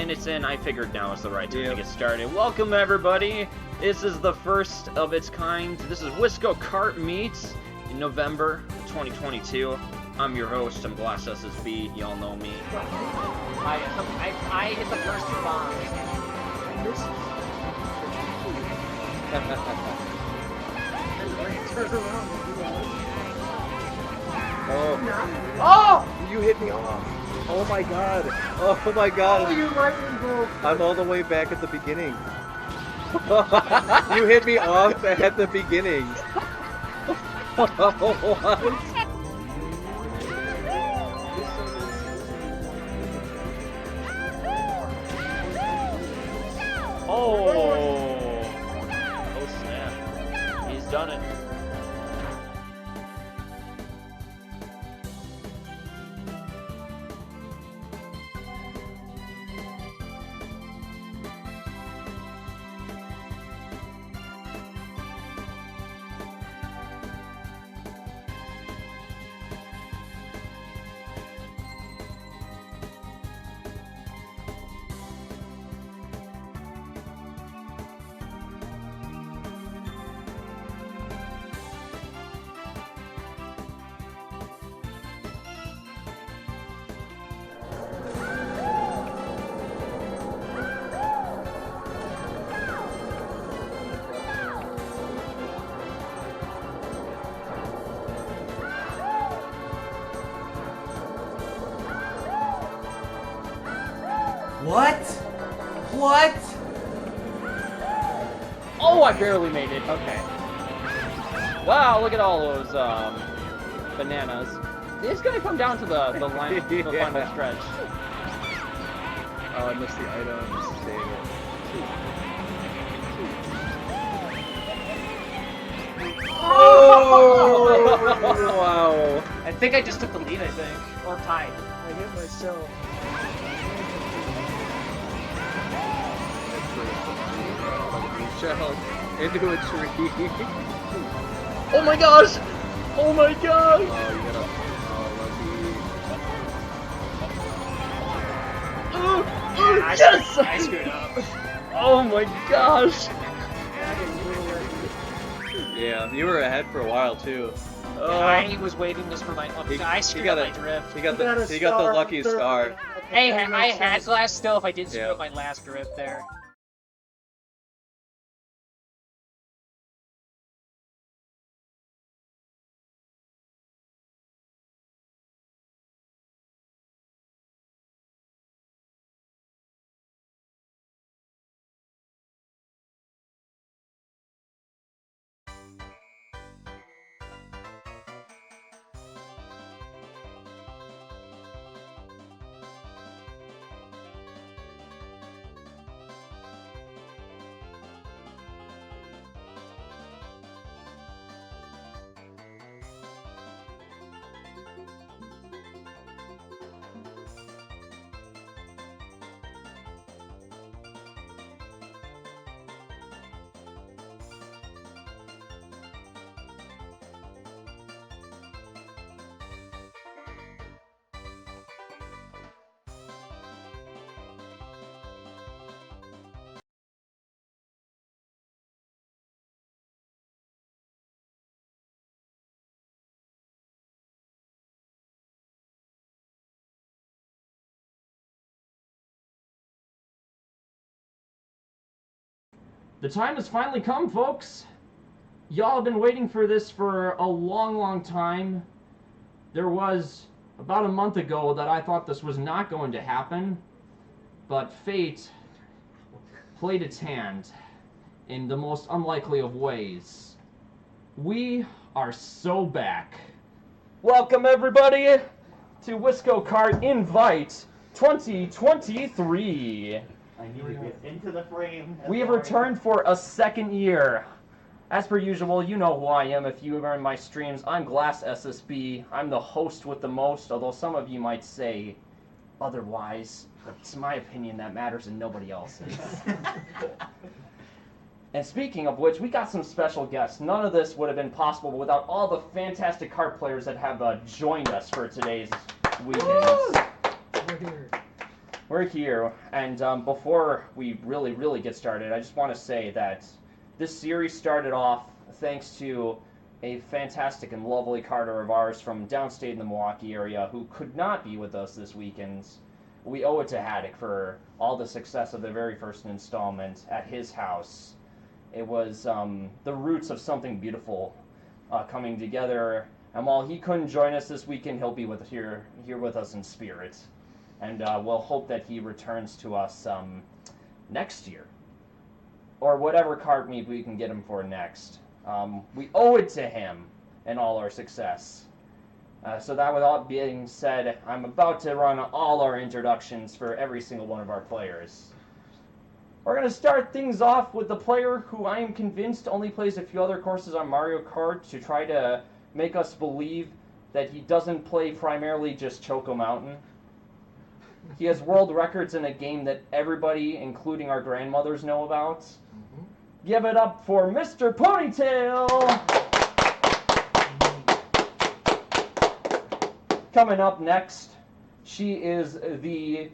minutes in, I figured now is the right time to get started. Welcome, everybody. This is the first of its kind. This is Wisco Kart Meets in November 2022. I'm your host. I'm Glass SSB. Y'all know me. I hit the first two bombs. Oh! You hit me off. Oh my god. Oh my god. Oh, you're right, bro. I'm all the way back at the beginning. You hit me off at the beginning. What? Oh snap. He's done it. What? What? Oh, I barely made it. Okay. Wow, look at all those bananas. It's gonna come down to the line, the final stretch. Oh, I missed the items. Dang it. Oh! Wow. I think I just took the lead, I think. Or tied. I hit myself. Shell into a tree. Oh my gosh! Oh my gosh! Oh, you gotta. Yes! I screwed up. Oh my gosh! Yeah, you were ahead for a while too. I was waiting just for my. I screwed up my drift. He got the lucky star. Hey, I had glass still if I did screw up my last drift there. The time has finally come, folks. Y'all have been waiting for this for a long time. There was about a month ago that I thought this was not going to happen, but fate played its hand in the most unlikely of ways. We are so back. Welcome, everybody, to Wisco Kart Invite 2023. I need to get into the frame. We have returned for a second year. As per usual, you know who I am if you are in my streams. I'm Glass SSB. I'm the host with the most, although some of you might say otherwise. But it's my opinion that matters and nobody else's. And speaking of which, we got some special guests. None of this would have been possible without all the fantastic kart players that have joined us for today's weekend. We're here. we're here, and before we really get started, I just want to say that this series started off thanks to a fantastic and lovely karter of ours from downstate in the Milwaukee area who could not be with us this weekend. We owe it to Haddock for all the success of the very first installment at his house. It was the roots of something beautiful coming together, and while he couldn't join us this weekend, he'll be here with us in spirit. And we'll hope that he returns to us next year, or whatever kart meet we can get him for next. We owe it to him and all our success. So that with all being said, I'm about to run all our introductions for every single one of our players. We're going to start things off with the player who I am convinced only plays a few other courses on Mario Kart to try to make us believe that he doesn't play primarily just Choco Mountain. He has world records in a game that everybody, including our grandmothers, know about. Give it up for Mr. Ponytail! Coming up next, she is the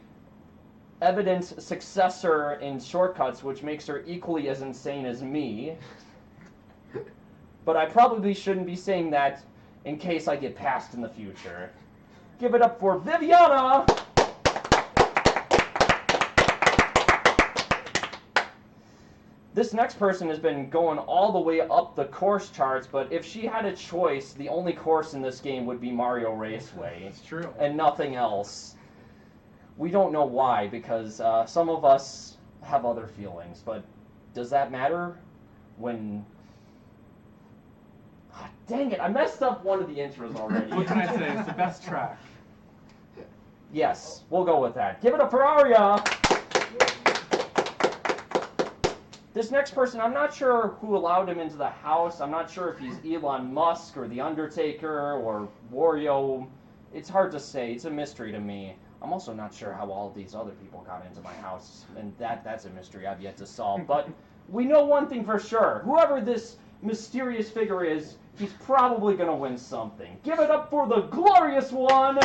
evident successor in shortcuts, which makes her equally as insane as me. But I probably shouldn't be saying that in case I get passed in the future. Give it up for Viviana! This next person has been going all the way up the course charts, but if she had a choice, the only course in this game would be Mario Raceway. It's true. And nothing else. We don't know why, because some of us have other feelings, but does that matter when... Ah, dang it, I messed up one of the intros already. What can I say? It's the best track. Yes, we'll go with that. Give it up for Arya! This next person, I'm not sure who allowed him into the house. I'm not sure if he's Elon Musk or The Undertaker or Wario. It's hard to say. It's a mystery to me. I'm also not sure how all of these other people got into my house, and that's a mystery I've yet to solve. But we know one thing for sure. Whoever this mysterious figure is, he's probably going to win something. Give it up for the glorious one!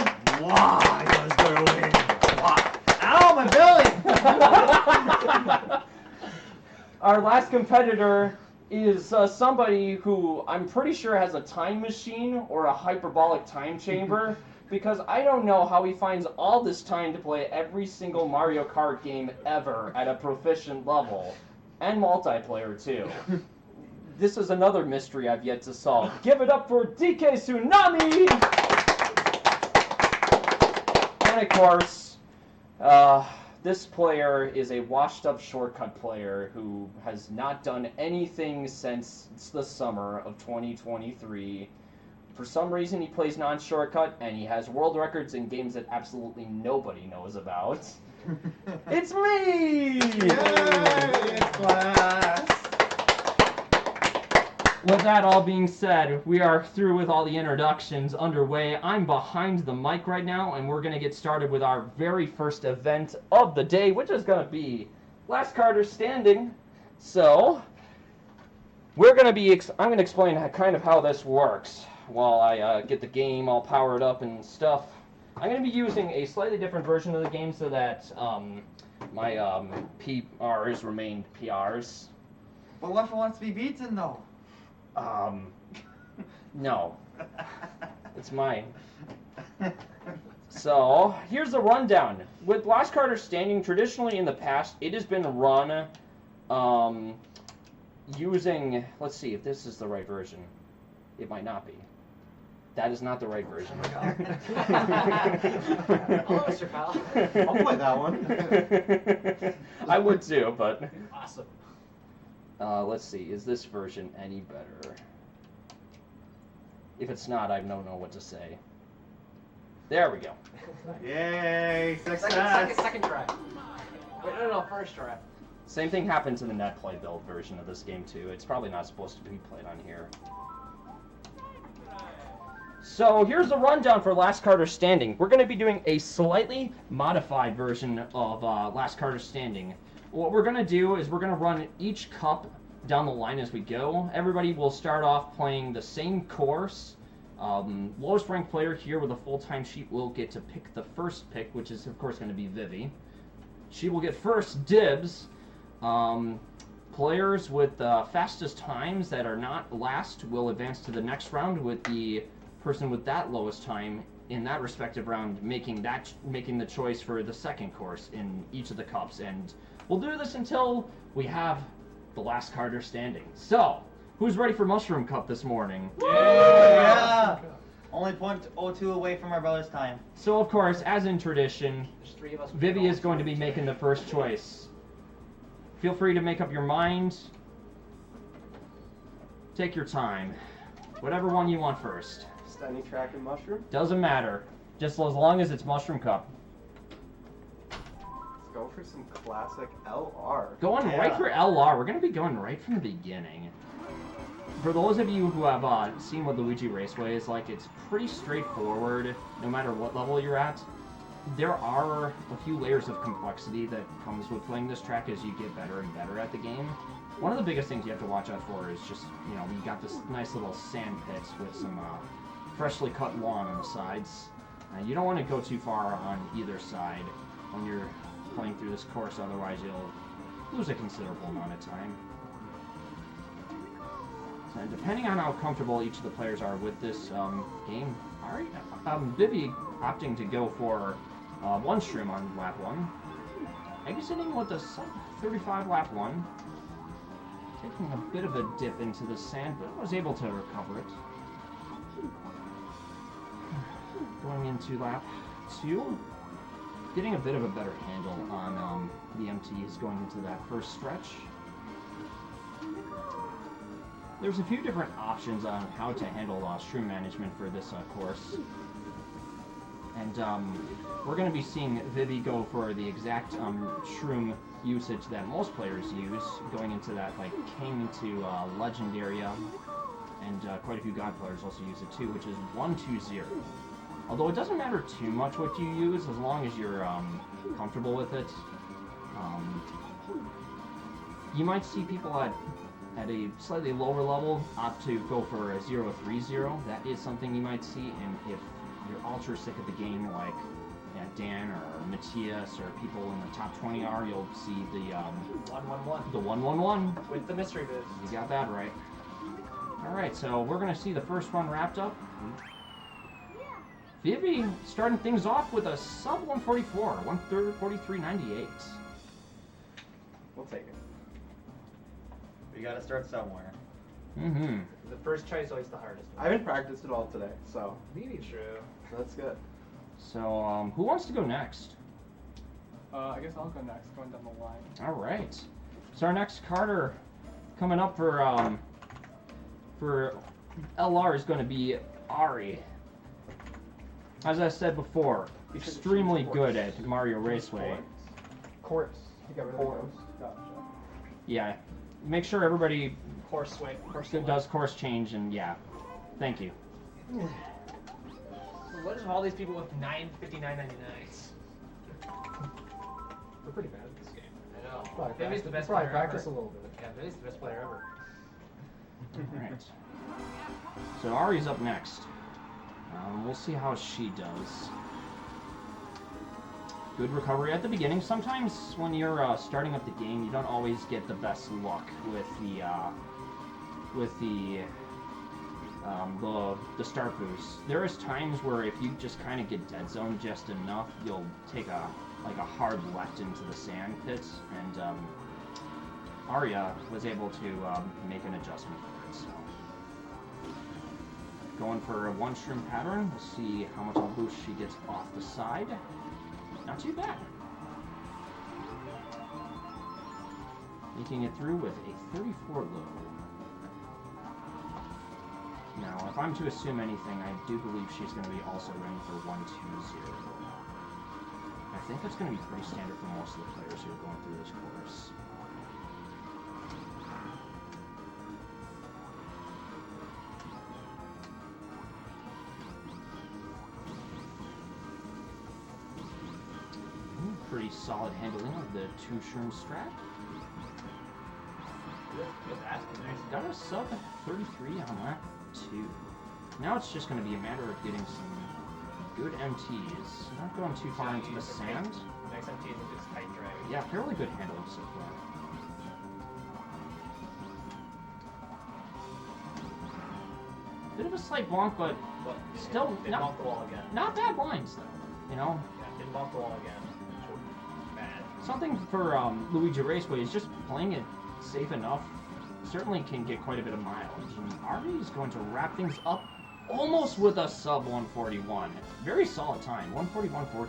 Wow, I was gonna win. Wow. Ow, my belly! Our last competitor is somebody who I'm pretty sure has a time machine or a hyperbolic time chamber, because I don't know how he finds all this time to play every single Mario Kart game ever at a proficient level, and multiplayer too. This is another mystery I've yet to solve. Give it up for DK Tsunami! And of course, this player is a washed-up shortcut player who has not done anything since the summer of 2023. For some reason, he plays non-shortcut, and he has world records in games that absolutely nobody knows about. It's me! Yay, class! With that all being said, we are through with all the introductions underway. I'm behind the mic right now, and we're going to get started with our very first event of the day, which is going to be Last Karter Standing. So, we're going to be, I'm going to explain kind of how this works while I get the game all powered up and stuff. I'm going to be using a slightly different version of the game so that my PRs remain PRs. But what if it wants to be beaten, though? No. It's mine. So, here's the rundown. With Last Karter Standing, traditionally in the past, it has been run using... Let's see if this is the right version. It might not be. That is not the right version. Hello, Mr. Pal. I'll play that one. I would too, but... Awesome. Let's see, is this version any better? If it's not, I don't know what to say. There we go. Yay, Second try. Wait, no, first try. Same thing happened to the net play build version of this game too. It's probably not supposed to be played on here. So here's the rundown for Last Karter Standing. We're going to be doing a slightly modified version of Last Karter Standing. What we're going to do is we're going to run each cup down the line as we go. Everybody will start off playing the same course. Lowest ranked player here with a full time sheet will get to pick the first pick, which is of course going to be Vivi. she will get first dibs. Players with the fastest times that are not last will advance to the next round, with the person with that lowest time in that respective round making the choice for the second course in each of the cups. And we'll do this until we have the last Karter standing. So, who's ready for Mushroom Cup this morning? Yeah! Only 0.02 away from our brother's time. So, of course, as in tradition, There's 3 of us. Vivi is going to be making the first choice. Feel free to make up your mind. Take your time. Whatever one you want first. Standing track and mushroom. Doesn't matter. Just as long as it's Mushroom Cup. Let's go for some classic LR. Going right for LR. We're going to be going right from the beginning. For those of you who have seen what Luigi Raceway is like, it's pretty straightforward no matter what level you're at. There are a few layers of complexity that comes with playing this track as you get better and better at the game. One of the biggest things you have to watch out for is just, you know, you got this nice little sand pits with some freshly cut lawn on the sides. You don't want to go too far on either side when you're playing through this course, otherwise you'll lose a considerable amount of time. And depending on how comfortable each of the players are with this game, Vivi opting to go for one shroom on lap 1, exiting with a sub 35 lap 1, taking a bit of a dip into the sand, but was able to recover it. Going into lap 2, getting a bit of a better handle on the MTs going into that first stretch. There's a few different options on how to handle shroom management for this course. And we're going to be seeing Vivi go for the exact shroom usage that most players use, going into that like King to Legend area. And quite a few God players also use it too, which is 1-2-0. Although it doesn't matter too much what you use as long as you're comfortable with it. You might see people at a slightly lower level opt to go for a 0-3-0. That is something you might see, and if you're ultra sick of the game like Dan or Matthias or people in the top 20 are, you'll see the 1-1-1. The 1-1-1. With the mystery bit. You got that right. Alright, so we're going to see the first one wrapped up. Vivi starting things off with a sub 144, 143.98. We'll take it. We gotta start somewhere. Mm-hmm. The first try is always the hardest. I haven't practiced at all today, so Maybe true. that's good. So, who wants to go next? I guess I'll go next, going down the line. All right. So our next Karter coming up for LR is going to be Ari. As I said before, extremely good at Mario Raceway. Course. You got rid of the course. Gotcha. Yeah. Make sure everybody Course swing. does course change, and yeah. Thank you. What is all these people with 959.99s? We're pretty bad at this game. I know. Vivi's the best Probably player practice ever. a little bit. Yeah, Vivi's the best player ever. Alright. So Ari's up next. We'll see how she does. Good recovery at the beginning. Sometimes when you're starting up the game, you don't always get the best luck with the start boost. There is times where if you just kind of get dead zoned just enough, you'll take a hard left into the sand pits, and Arya was able to make an adjustment for it. So going for a one shroom pattern. We'll see how much of a boost she gets off the side. Not too bad. Making it through with a 34 low. Now, if I'm to assume anything, I do believe she's going to be also running for 1-2-0. I think that's going to be pretty standard for most of the players who are going through this course. Pretty solid handling of the two shroom strat. Got a sub 33 on lap 2. Now it's just going to be a matter of getting some good MTs. Not going too far into the sand. Next MT is just tight drag. yeah, fairly good handling so far. Bit of a slight bonk, but still Didn't bonk the wall again. not bad lines though. You know, Yeah, didn't bonk the wall again. Bad. something for Luigi Raceway is just playing it safe enough. Certainly can get quite a bit of mileage. And RV is going to wrap things up almost with a sub 141. Very solid time, 141.14.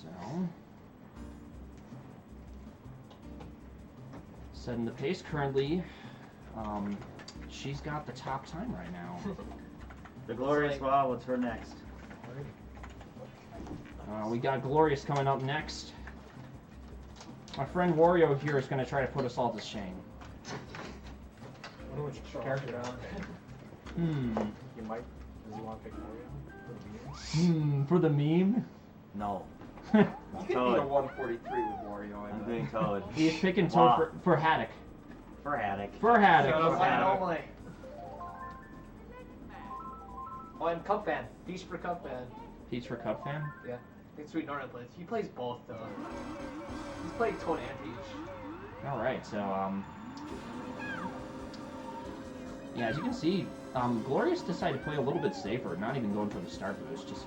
So, setting the pace currently. She's got the top time right now. The Glorious Wow, what's her next? We got Glorious coming up next. My friend Wario here is going to try to put us all to shame. I wonder which character. You might. Does he want to pick Mario? For the meme? No. You could beat a Toad. 143 with Wario. I'm doing Toad. He's picking Toad Wow. for Haddock. For Haddock. For Haddock. Shut up, Haddock. Only. Oh, and Cup Fan. Peach for Cup Fan. Peach for Cup fan? Yeah. I think Sweet Norton plays. He plays both though. He's played Toad and Peach. Alright, so, yeah, as you can see, Glorious decided to play a little bit safer, not even going for the start boost, just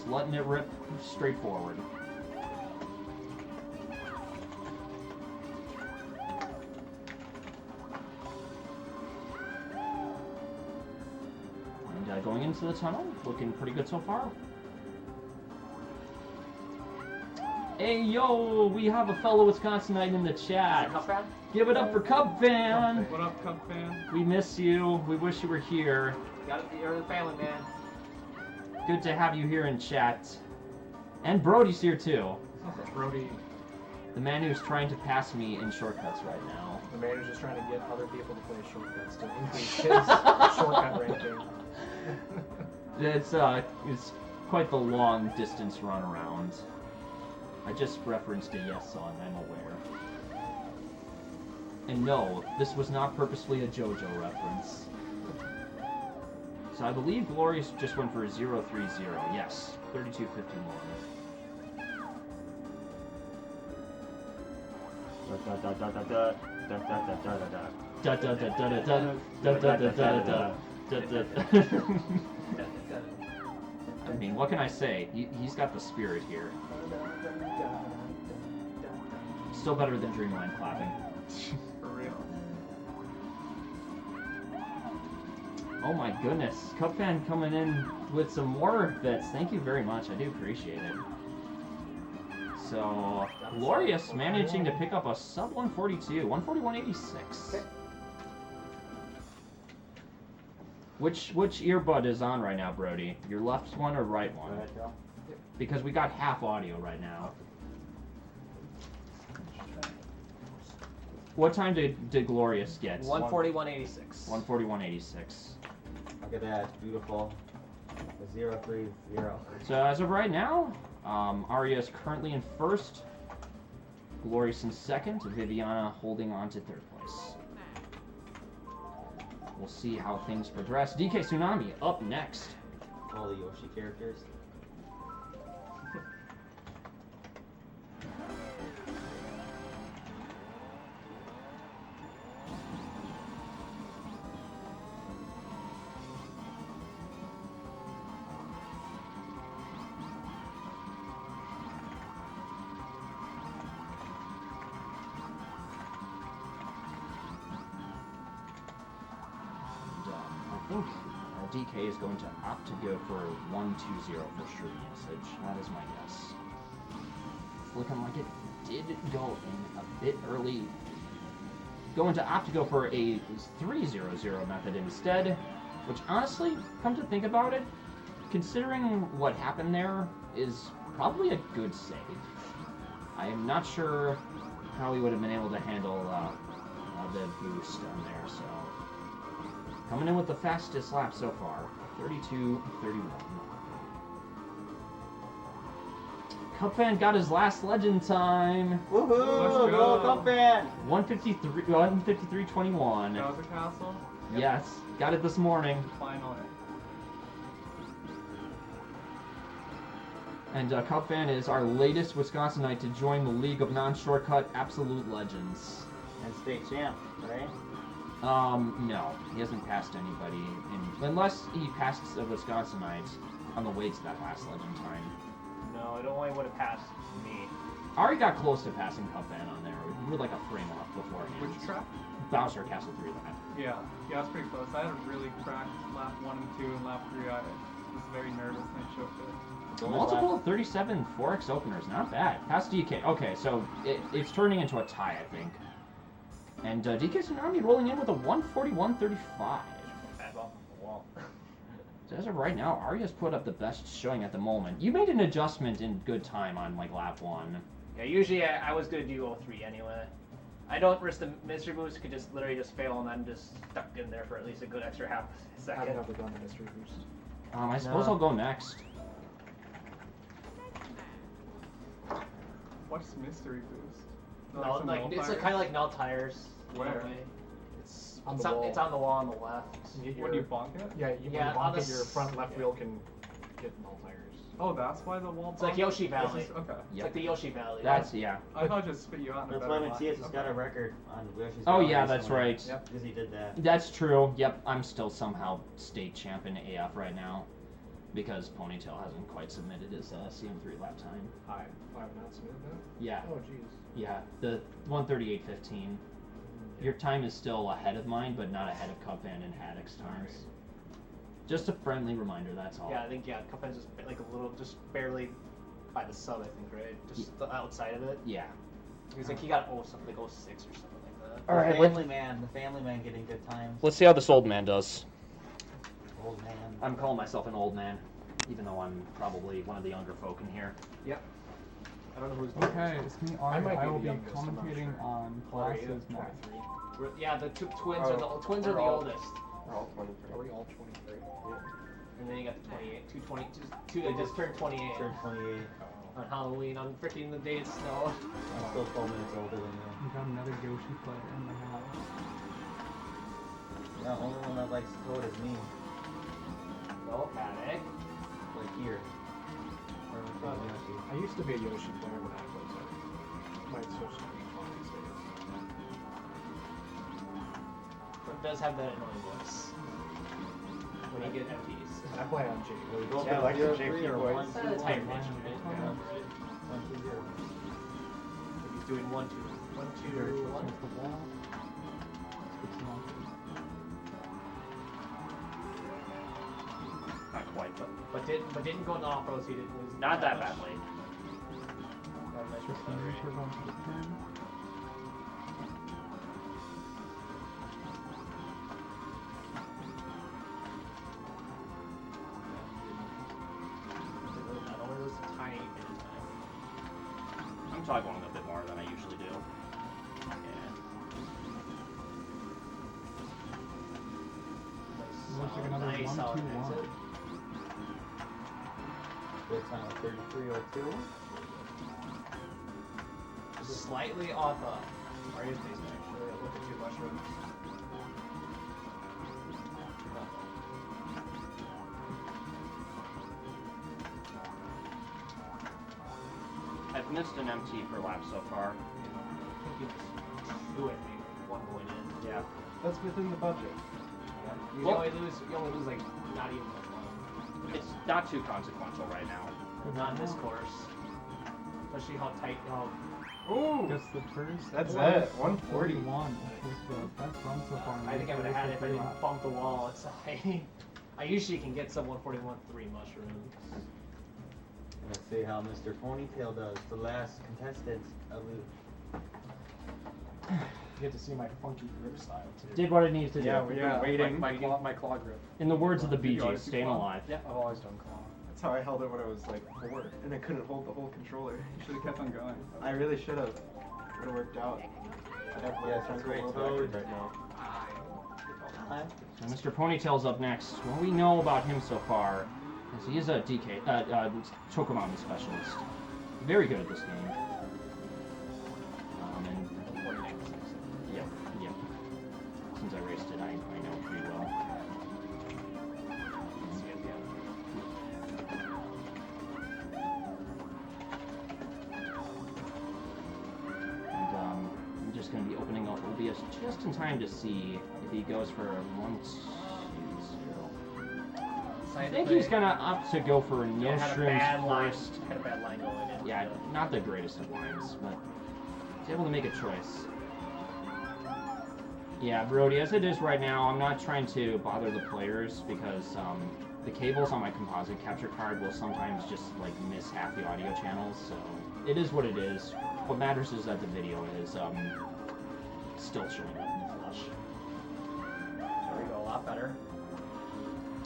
letting it rip straight forward. And going into the tunnel, looking pretty good so far. Hey yo, we have a fellow Wisconsinite in the chat. Cup Fan? Give it up for Cub Fan. What up, Cup fan? We miss you. We wish you were here. You're the family man. Good to have you here in chat. And Brody's here too. Brody, The man who's trying to pass me in shortcuts right now. the man who's just trying to get other people to play shortcuts to increase his shortcut ranking. It's quite the long distance run around. I just referenced a Yes song, I'm aware. And no, this was not purposely a JoJo reference. So I believe Glorious just went for a 0-3-0. Yes, 32-51. I mean, what can I say? He's got the spirit here. Still better than Dreamland clapping. For real. Oh my goodness. Cup Fan coming in with some more bits. Thank you very much. I do appreciate it. So, Glorious managing to pick up a sub 142, 141.86. Which earbud is on right now, Brody? Your left one or right one? Because we got half audio right now. What time did Glorious get? 141.86. 141.86. Look at that, beautiful. 0-3-0. So as of right now, Arya is currently in first, Glorious in second, Viviana holding on to third place. We'll see how things progress. DK Tsunami up next. All the Yoshi characters. I think DK is going to opt to go for 1-2-0 for stream usage. That is my guess. It's looking like it did go in a bit early. Going to opt to go for a 3-0-0 method instead, which honestly, come to think about it, considering what happened there, is probably a good save. I am not sure how he would have been able to handle the boost on there, so... Coming in with the fastest lap so far, 32-31. Cup Fan got his last legend time. Woohoo! Let's Go go. Cup Fan! 153.21. Bowser Castle? Yes, got it this morning. Finally. And Cup Fan is our latest Wisconsinite to join the League of Non-Shortcut Absolute Legends. And state champ, right? No, he hasn't passed anybody, unless he passed a Wisconsinite on the way to that last legend time. No, it only would have passed me. Ari got close to passing Cup Fan on there. We were like a frame off beforehand. Which track? Bowser Castle 3 that. Yeah, that's pretty close. I had a really cracked lap 1 and 2, and lap 3 I was very nervous and I choked it. Multiple 37 4X openers, not bad. Past DK. Okay, so it's turning into a tie, I think. And DK Tsunami rolling in with a 141.35. Bad ball on the wall. So as of right now, Arya's put up the best showing at the moment. You made an adjustment in good time on like lap 1. Yeah, usually I was gonna do 03 anyway. I don't risk the mystery boost, could just literally just fail and then just stuck in there for at least a good extra half I second. haven't ever done the mystery boost. I suppose I'll go next. What's mystery boost? No, some like null it's tires? kind of like null tires. Where? in a way. It's On it's the on, wall. it's on the wall on the left. You get When your- you bonk it? Yeah, when Yeah, you on bonk the it, your front left yeah. wheel can get null tires. Oh, that's why the wall It's like bonk? Yoshi This Valley. is- okay. It's like the Yoshi Valley. That's, yeah. I thought it just spit you out in a That's better why line. Matthias has got a Okay. record on Yoshi's Oh Valley yeah, that's recently, right. Yep. Because he did that. That's true. Yep, I'm still somehow state champ in AF right now. Because Ponytail hasn't quite submitted his CM3 lap time. I have not submitted that. Yeah, Oh jeez. yeah. The 138.15. Your time is still ahead of mine, but not ahead of Cupvan and Haddock's times. Just a friendly reminder, that's all. Yeah, I think Cuphead's just like a little, just barely by the sub, I think, right? Just the outside of it. Yeah. He was like he got something like 06 or something like that. All right, the family man getting good times. Let's see how this old man does. Old man. I'm calling myself an old man, even though I'm probably one of the younger folk in here. I don't know who's Okay, it's me, I Ari. might I be will the be youngest, I'm not commentating sure. on Class's match. 23. Yeah, the twins are the twins are we're the all- oldest, We're all 23. Are we all 23? and then you got the 28, two that just turned 28 Turned 28. on Halloween on freaking the day it snowed. I'm still 12 minutes older than you. We got another Yoshi player in the house. The only one that likes Toad is me. No, Paddock. Like here. I used to be a Yoshi player when I was might switch to Pokemon these days. But it does have that annoying voice when you get MPs. I play on J. Don't Yeah, be like the 0-3 JP or boys. 1-2-1. That's higher pitch, right? Yeah. 1-2-0. He's doing 1 2 1 Very 2 close 1. against the wall. It's launches. Not quite, but But didn't go in the off road, so he didn't lose. not that badly. Got a nice 15 recovery. turbo to the 10. Not only was a tiny bit of time. I'm toggling a bit more than I usually do. Looks like another Nice 1-2-1. solid exit. Good time of 33.02. Just slightly off Mario's pace actually. Look at 2 mushrooms. I've missed an MT per lap so far. I think you just do it, maybe one going in. Yeah. That's within the budget. You Well- only lose like not even one. It's not too consequential right now. Not in this course. Especially how tight, how Ooh! Gets the first. That's one, it, 140. 41. Was the best run so far. in I think I the would have had it if I three didn't lap. bump the wall. It's I usually can get some 141 3 mushrooms. Let's see how Mr. Ponytail does. The last contestant of the You get to see my funky grip style too. Did what it needs to do. Yeah, we've been waiting. My claw grip. In the words of the Bee You always Gees, do staying claw? alive. Yeah, I've always done claw. That's how I held it when I was like 4, and I couldn't hold the whole controller. You should have kept on going. I really should have. Would have worked out. I'd have Yes, that's great. world Toad. record right now. time. So Mr. Ponytail's up next. What we know about him so far is he is a Chocomountain specialist. Very good at this game. And yep. Since I raced it, I know it pretty well. is just in time to see if he goes for 1, 2, 0. I think he's gonna opt to go for no had a shrooms bad line. first. Had a bad line going in. Yeah, not the greatest of lines, but he's able to make a choice. Yeah, Brody, as it is right now, I'm not trying to bother the players because the cables on my composite capture card will sometimes just like miss half the audio channels, so it is what it is. What matters is that the video is still showing up in the flesh. There we go, a lot better.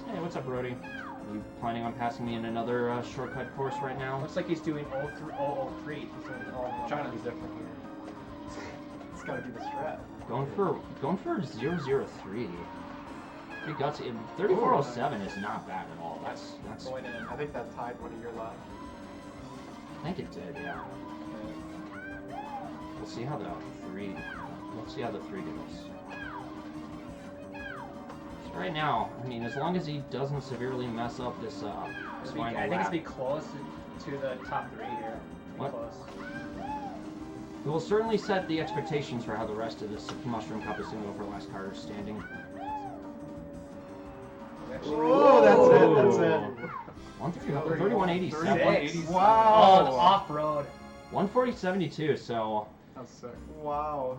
Hey, what's up, Brody? Are you planning on passing me in another shortcut course right now? Looks like he's doing 003. He's doing all Trying to be different here. It's gotta be the strat. Going for 003. Pretty gutsy. 3407 is not bad at all. That's. going in. I think that tied one of your laps. I think it did, yeah. We'll see how the 3. Let's see how the 3 goes. So right now, I mean, as long as he doesn't severely mess up this final I think it's lap, be close to the top 3 here. What? Close. it will certainly set the expectations for how the rest of this Mushroom Cup is going to go for Last Karter Standing. Oh, that's it. 3187. Wow. Off-road. 140.72. So That's sick. Wow.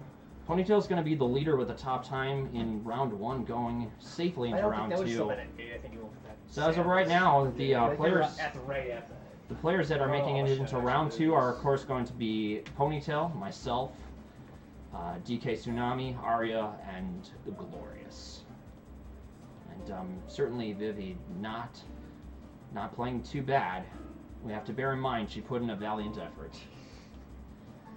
Ponytail's going to be the leader with the top time in round 1, going safely I into don't think round that would 2. still been I think you will put that. So as of right now, the players. Right after. The players that are making it into round 2 are, of course, going to be Ponytail, myself, DK Tsunami, Arya, and the Glorious. And certainly Vivi not playing too bad. We have to bear in mind she put in a valiant effort,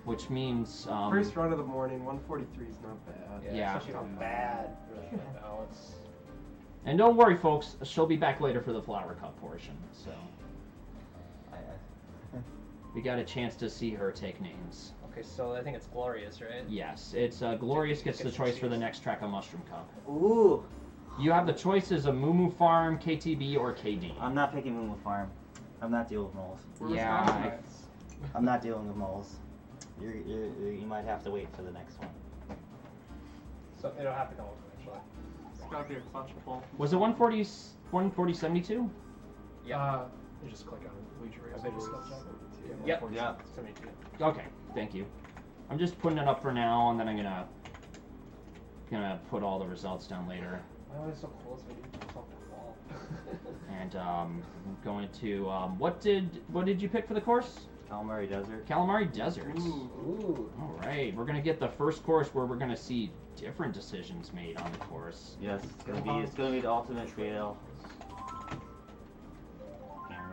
which means First run of the morning, 143 is not bad. Yeah. Especially not bad. Really good balance. And don't worry, folks, she'll be back later for the Flower Cup portion. So we got a chance to see her take names. Okay, so I think it's Glorious, right? Yes, it's Glorious gets the choice for the next track of Mushroom Cup. Ooh. You have the choices of Moo Farm, KTB, or KD. I'm not picking Moo Farm. I'm not dealing with moles. Yeah, I'm not dealing with moles. You might have to wait for the next one. So it'll have to come over eventually. It's gotta be a clutch pull. was it 140.72? Yeah. You just click on Leisure Race. I think it's Yep. Yeah. 72. Okay, thank you. I'm just putting it up for now, and then I'm gonna put all the results down later. Why was it so close when you jumped off that wall? And I'm going to what did you pick for the course? Calamari Desert. Calamari Desert. Ooh. All right, we're gonna get the first course where we're gonna see different decisions made on the course. Yes, it's gonna be the ultimate fail.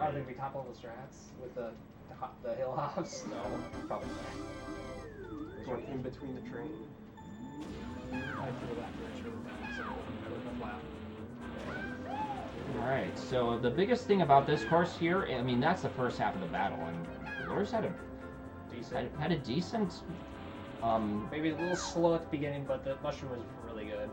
Are they gonna be top level strats with the hill hops? No, probably not. Going in between the train. I feel that bridge really bad, so I would have flat. All right, so the biggest thing about this course here, I mean, that's the first half of the battle, and Loris had a decent. Maybe a little slow at the beginning, but the mushroom was really good.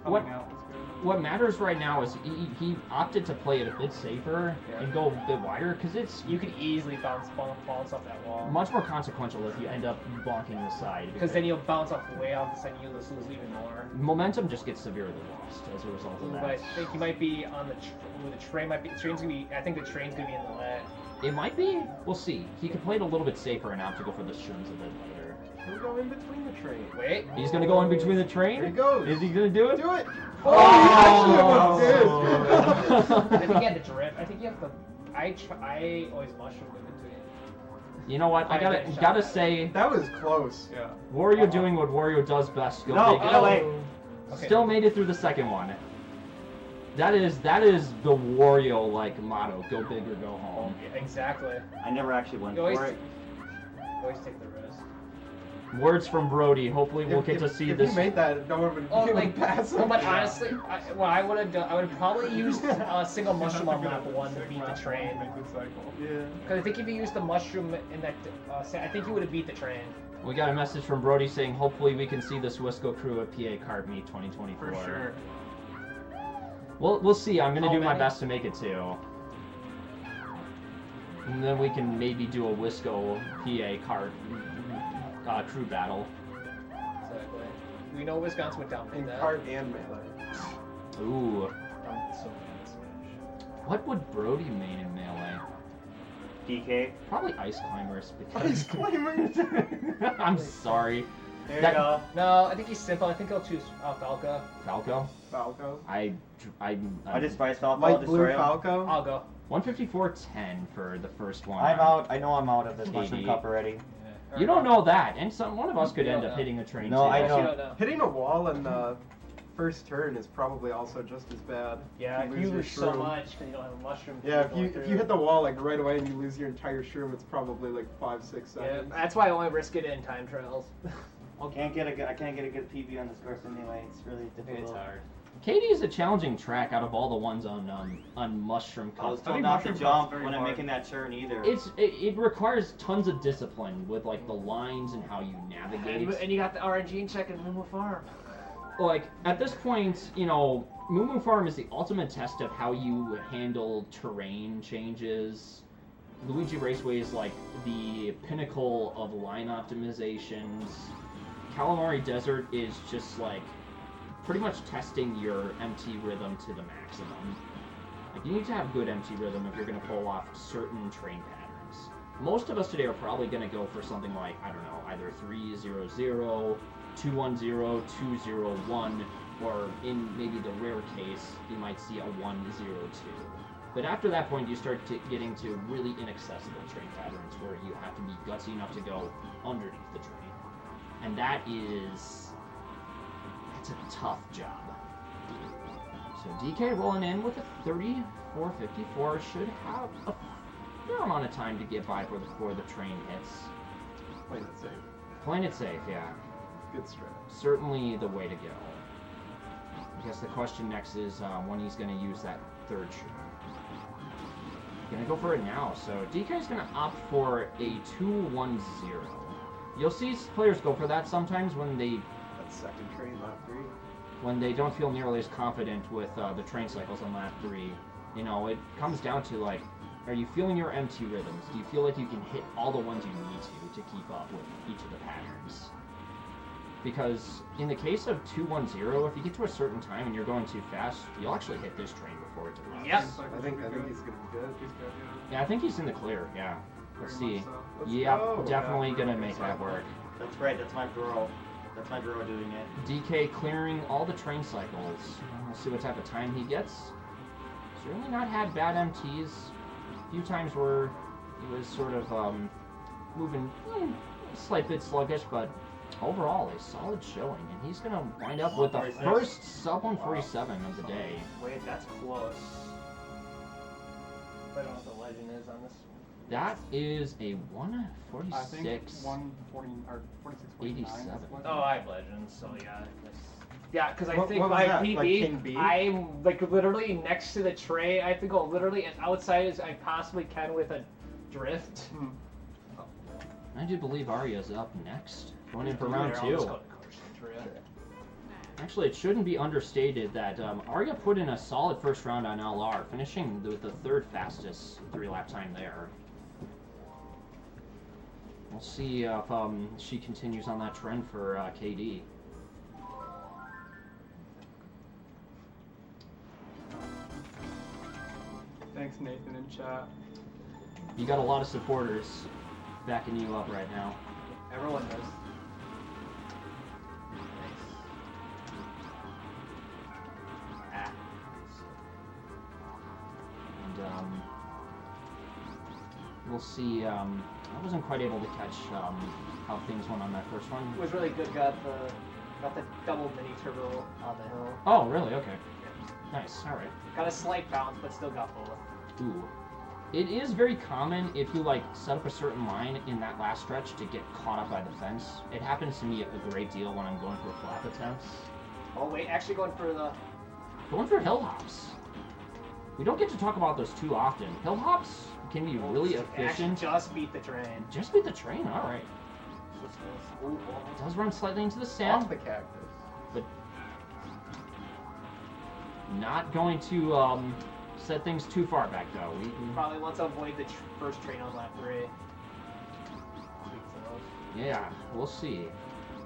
What matters right now is he opted to play it a bit safer and go a bit wider because You could easily bounce off that wall. much more consequential if you end up bonking the side. Because then you'll bounce off way off the side and you'll lose even more. Momentum just gets severely lost as a result of But that. I think he might be on the where the train might be. Train's gonna be. I think the train's gonna be in the way. It might be. We'll see. He could play it a little bit safer and opt to go for the shrooms a bit later. He'll go in between the train. Wait. He's gonna go in between the train. Here he goes. Is he gonna do it? Do it! Oh! He actually almost did! I think he had to drift. I think you have to. I always mushroom in between. You know what? I gotta say, That was close. Yeah. Wario doing what Wario does best. Go No, big. no, wait. Okay. Still made it through the second one. That is the Wario like motto: go big or go home. Yeah, exactly. I never actually went You always, for it. always take the risk. Words from Brody. Hopefully, we'll get to see if this. you made that, no one would be able to pass no, him. but honestly, what I would have done, I would have probably used a single mushroom on lap 1 to beat the train. Yeah. Because I think if you used the mushroom in that, I think you would have beat the train. We got a message from Brody saying, hopefully we can see this Wisco crew at PA Kart Meet 2024. For sure. We'll see. I'm gonna How do my many? best to make it too. And then we can maybe do a Wisco PA Kart crew battle. Exactly. We know Wisconsin would dominate In that. kart and melee. Ooh. I'm so bad at Smash. What would Brody main in melee? DK. Probably Ice Climbers because. Ice Climbers! I'm sorry. There That- you go. No, I think he's simple. I think he'll choose Falco. Falco? Falco. I despise Falco. Light I'll blue destroy him. Falco. I'll go. 154.10 for the first one. I'm out. I know I'm out of this KD. mushroom cup already. You don't know that, and one of us could You end don't up know. hitting a train. No, too. I You know. don't know. Hitting a wall in the first turn is probably also just as bad. Yeah, If if you you lose lose your so shroom. much because you don't have a mushroom. Yeah, going if you through. hit the wall like right away and you lose your entire shroom, it's probably like 5-6 Yeah, seconds. that's why I only risk it in time trials. I can't get a good PB on this course anyway. It's really difficult. It's hard. Katie is a challenging track out of all the ones on Mushroom I was Cup. told think not to mushroom cup's jump very when I'm hard. making that turn either. It requires tons of discipline with like the lines and how you navigate. And you got the RNG check and Mumu Farm. Like at this point, you know, Moo Farm is the ultimate test of how you handle terrain changes. Luigi Raceway is like the pinnacle of line optimizations. Calamari Desert is just like pretty much testing your MT rhythm to the maximum. Like you need to have good MT rhythm if you're going to pull off certain train patterns. Most of us today are probably going to go for something like, I don't know, either 3-0-0, 2-1-0, 2-0-1, or in maybe the rare case, you might see a 1-0-2. But after that point, you start getting to really inaccessible train patterns where you have to be gutsy enough to go underneath the train. And that's a tough job. So DK rolling in with a 34.54 should have a fair amount of time to get by before the train hits. Playing it safe. Playing it safe, yeah. Good strat. Certainly the way to go. I guess the question next is when he's going to use that third shroom. Gonna go for it now. So DK's gonna opt for a 2-1-0. You'll see players go for that sometimes when they That second train, lap 3. when they don't feel nearly as confident with the train cycles on lap 3. You know, it comes down to like, are you feeling your MT rhythms? Do you feel like you can hit all the ones you need to keep up with each of the patterns? Because in the case of 2-1-0, if you get to a certain time and you're going too fast, you'll actually hit this train before it develops. Yep. I think he's gonna be good. He's good. Yeah, I think he's in the clear. Yeah. Let's Very see. much so. Let's Yeah, go. definitely Yeah, gonna good make that work. That's right. That's my bro. That's my bro doing it. DK clearing all the train cycles. Let's see what type of time he gets. Certainly not had bad MTs. A few times where he was sort of moving a slight bit sluggish, but overall a solid showing. And he's gonna wind up with the 146. first sub 147 of the day. Wait, that's close. I don't know what the legend is on this. That is a I think 146. 140 or 46.9. 87. Oh, I have legends, so yeah. Yeah, because I What- think what was my that, like King PB, B? I'm like literally next to the tray. I have to go literally as outside as I possibly can with a drift. I do believe Arya's up next. Going in for Here, round I'll 2. just go to coach for you. Actually, it shouldn't be understated that Arya put in a solid first round on LR, finishing with the third fastest 3-lap time there. We'll see if she continues on that trend for KD. Thanks, Nathan, in chat. You got a lot of supporters backing you up right now. Everyone does. And we'll see. I wasn't quite able to catch how things went on that first one. It was really good. Got the double mini turbo on the hill. Oh, really? Okay. Nice. All right. Got a slight bounce, but still got both. Ooh. It is very common if you like set up a certain line in that last stretch to get caught up by the fence. It happens to me a great deal when I'm going for flap attempts. Oh wait, actually going for the. Going for hill hops. We don't get to talk about those too often. Hill hops can be really Actually efficient. just beat the train. Just beat the train, alright. Ooh, It does run slightly into the Off sand, the cactus. but not going to set things too far back though. We probably wants to avoid the first train on lap 3. yeah, we'll see.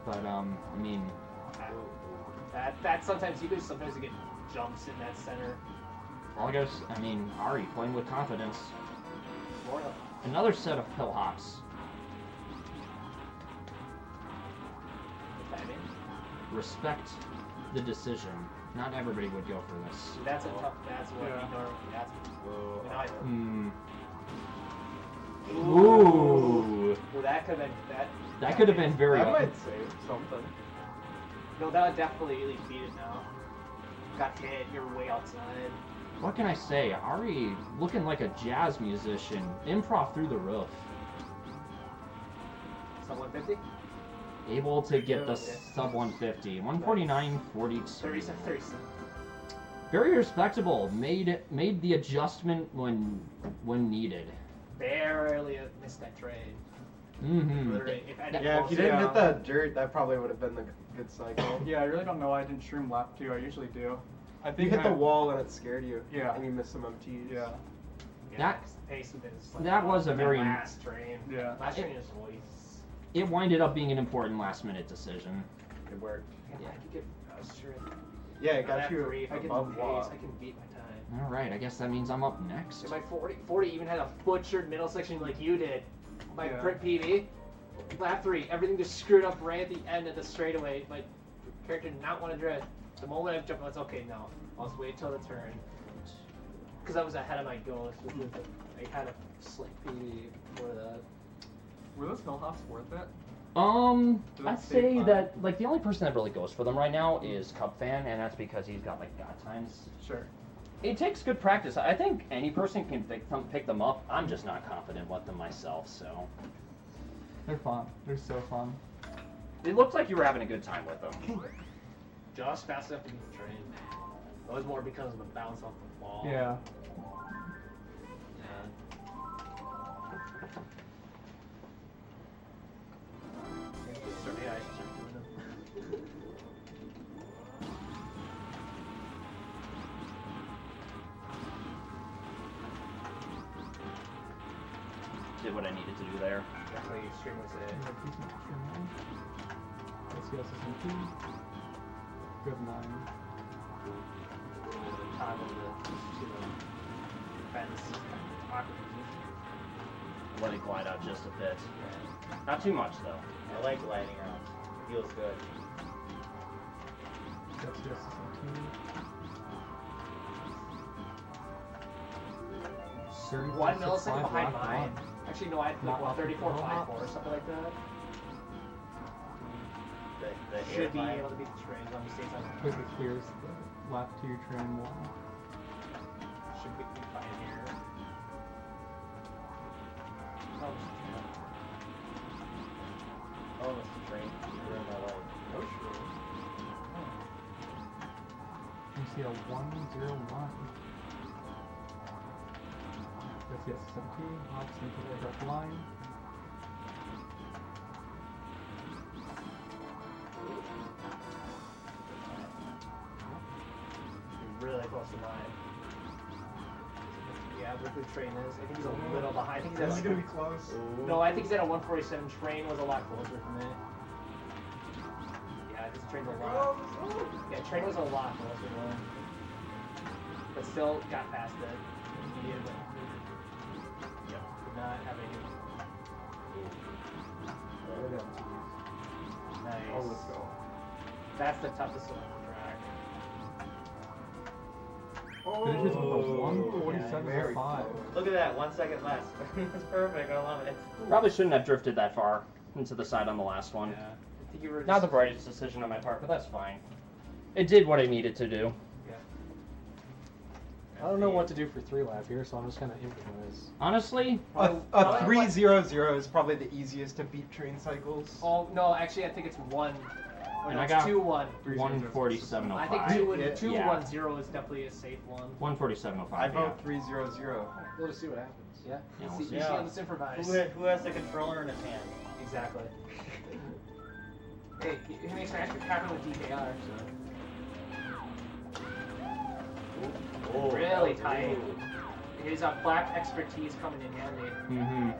But I mean, That sometimes you get jumps in that center. Well, I mean, Ari playing with confidence. More of Another set of pill hops. the timing. Respect the decision. Not everybody would go for this. That's a tough. That's what Yeah. we normally. That's. Now I Hmm. Ooh. Ooh. Well, that could have been That could have been very. I might say something. No, that would definitely at least beat it now. Got hit. You're way outside. What can I say? Ari looking like a jazz musician. Improv through the roof. Sub 150. Able to get the Yeah. sub 150. 149.42. 37. 37. Very respectable. Made the adjustment when needed. Barely missed that trade. Mm-hmm. Literally, if any Yeah, if you didn't Yeah. hit the dirt, that probably would have been the good cycle. Yeah, I really don't know why I didn't shroom lap 2. I usually do. I You think hit the I- wall and it scared you. Yeah. And you missed some MTs. Yeah. Yeah, That- 'cause the pace of it is like, that was a that very- last train. Yeah. Last train is always. It winded up being an important last minute decision. It worked. Yeah, I could get. I was sure. Yeah, it I got have you 3 from above pace. wall. I can beat my time. All right, I guess that means I'm up next. So my 40 even had a butchered middle section like you did. My Yeah. PB, lap 3, everything just screwed up right at the end of the straightaway. My character did not want to drift. The moment I jumped, I was okay. No, I'll just wait till the turn. Because I was ahead of my ghost. I had a slick PB before that. Were those mill hops worth it? Did I'd it save say time? that like the only person that really goes for them right now is Cup Fan, and that's because he's got like god times. Sure. It takes good practice. I think any person can pick them up. I'm just not confident with them myself, so. They're fun. They're so fun. It looked like you were having a good time with them. Just fast enough to beat the train. It was more because of the bounce off the wall. Yeah. Yeah, I should start doing them. Did what I needed to do there. Definitely stream was it. Good 9. Time of the fence. Awkward position. Let it glide out just a bit. Not too much though. I like gliding out. Feels good. That's just a 1 millisecond behind mine. Actually, no, I had like what, 34.54 or something like that. The Should be air able to beat the trains on mistakes on Quickly clears the lap 2 train 1. Should be fine here. Oh, Oh, Mr. Train. You're in my way. no sure. You see a 101. That's the S17, hops into the direct line. You're really close to mine. Yeah, Berkeley train is. I think he's a little behind. I think he's at This is gonna be like, close. no, I think he's at a 147. Train was a lot closer to me. Yeah, this train's a lot. Yeah, train was a lot closer to him. But still got past it. Immediately. Yep. Did not have any. Nice. Oh, let's go. That's the toughest one on the track. Finishes with a very 147.5. Look at that, 1 second less. That's perfect, I love it. Probably shouldn't have drifted that far into the side on the last one. Yeah. I think you were Not the brightest decision on my part, but that's fine. It did what I needed to do. I don't know what to do for 3 lap here, so I'm just gonna improvise. Honestly, A 3-0-0 is probably the easiest to beat train cycles. Oh no, actually I think it's 1. Or And no, I it's got 2-1. 147.05. I think 2-1-0 is definitely a safe one. 147.05. I yeah. vote 3-0-0. We'll just see what happens. Yeah. Yeah, we'll You see. see Yeah. how this improvise. Who has the controller in his hand? Exactly. Hey, it makes an extra happen with DKR. Oh, Really that was- tight. ooh. His black expertise coming in handy. Mm-hmm.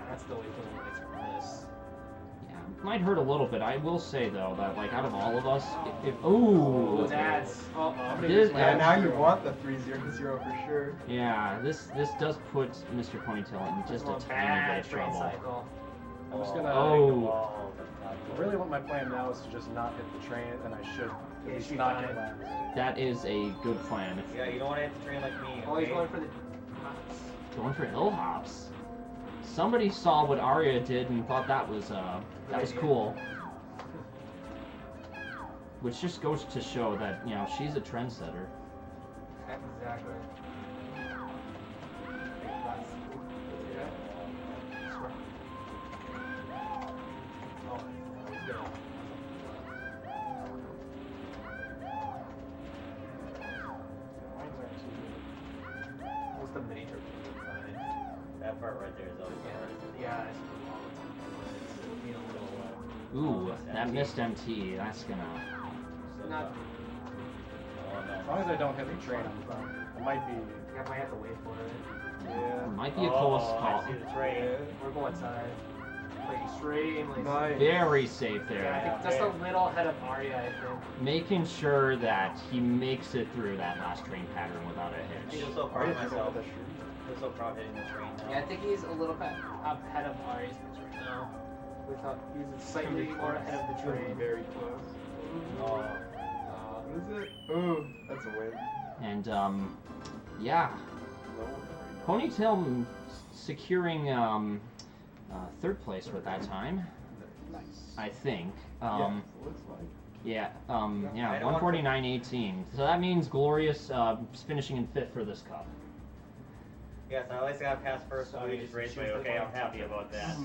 That's the way feeling it's from this. Yeah. might hurt a little bit. I will say though that like out of all of us, if ooh, That's this, Yeah, now you want the 3-0 for sure. yeah, this does put Mr. Ponytail in just a tiny bit bad of train trouble. cycle. I'm just gonna. Oh. Really, what my plan now is to just not hit the train, and I should at least should not be get fine. last. That is a good plan. Yeah, you don't want to hit the train like me. Oh, he's okay? going for the. Going for hill hops. Somebody saw what Arya did and thought that was cool. Which just goes to show that, you know, she's a trendsetter. Exactly. What's the mini trip? That part right there is always the hardest. Yeah. Ooh, that missed MT. That's gonna. Not. As long as I don't hit the train, I'm fine. It might be. I might have to wait for it. Yeah. Might be a close call. I see the train. We're going side. Like extremely. Nice. Very safe Yeah, I there. think just a little ahead of Arya, I think. Making sure that he makes it through that last train pattern without a I hitch. feel so proud of myself. I feel so proud hitting the train now. Yeah, I think he's a little bit up ahead of Arya's pitch right now. We thought he was slightly more ahead of the train. Very close. Oh. What is it? Ooh, that's a win. And yeah, Ponytail securing third place with that time. Nice. I think. Yeah, it looks like. Yeah, I yeah, don't want 149.18. So that means Glorious finishing in 5th for this cup. Yes, I always got past first So Luigi's you Raceway. choose the Okay, I'm one. happy about that.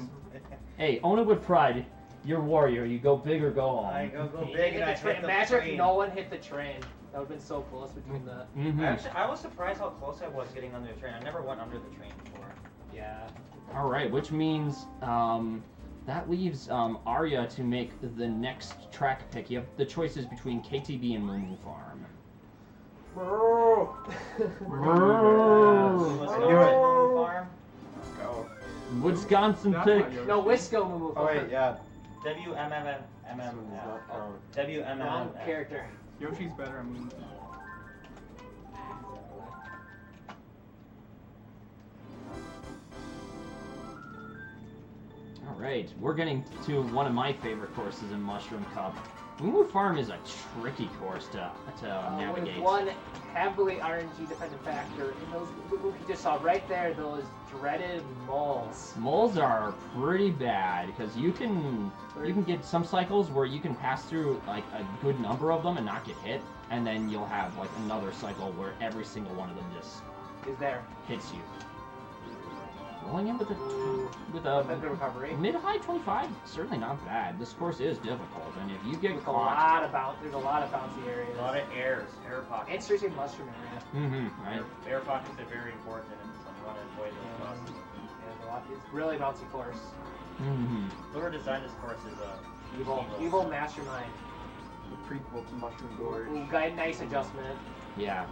Hey, own it with pride. You're warrior. You go big or go home. I go He big hit and I the train. hit the Imagine if train. no one hit the train. That would have been so close between the. Mm-hmm. I was surprised how close I was getting under the train. I never went under the train before. Yeah. All right, which means that leaves Arya to make the next track pick. You have the choices between KTB and Moo Moo Farm. Farm? Let's go. Wisconsin That's pick. not yours. No, Wisco Moo. Oh wait, yeah. WMMM. This one is not prone. WMMM. Wrong character. Yoshi's better. I mean, All right, we're getting to one of my favorite courses in Mushroom Cup. Moo Moo Farm is a tricky course to navigate. With one heavily RNG dependent factor in those we just saw right there, those dreaded moles. Moles are pretty bad because you can get some cycles where you can pass through like a good number of them and not get hit, and then you'll have like another cycle where every single one of them just Is there? hits you. Rolling in with a Method recovery. mid-high 25, certainly not bad. This course is difficult, and if you get There's a caught, lot of there's a lot of bouncy areas. A lot of airs, air pockets. And seriously mushroom area. right? Air pockets are very important in this one. You want to avoid those spots. Yeah, there's a lot. It's really bouncy course. Whoever designed this course is Evil mastermind. The prequel to Mushroom Gorge. Ooh, got a nice adjustment. Yeah.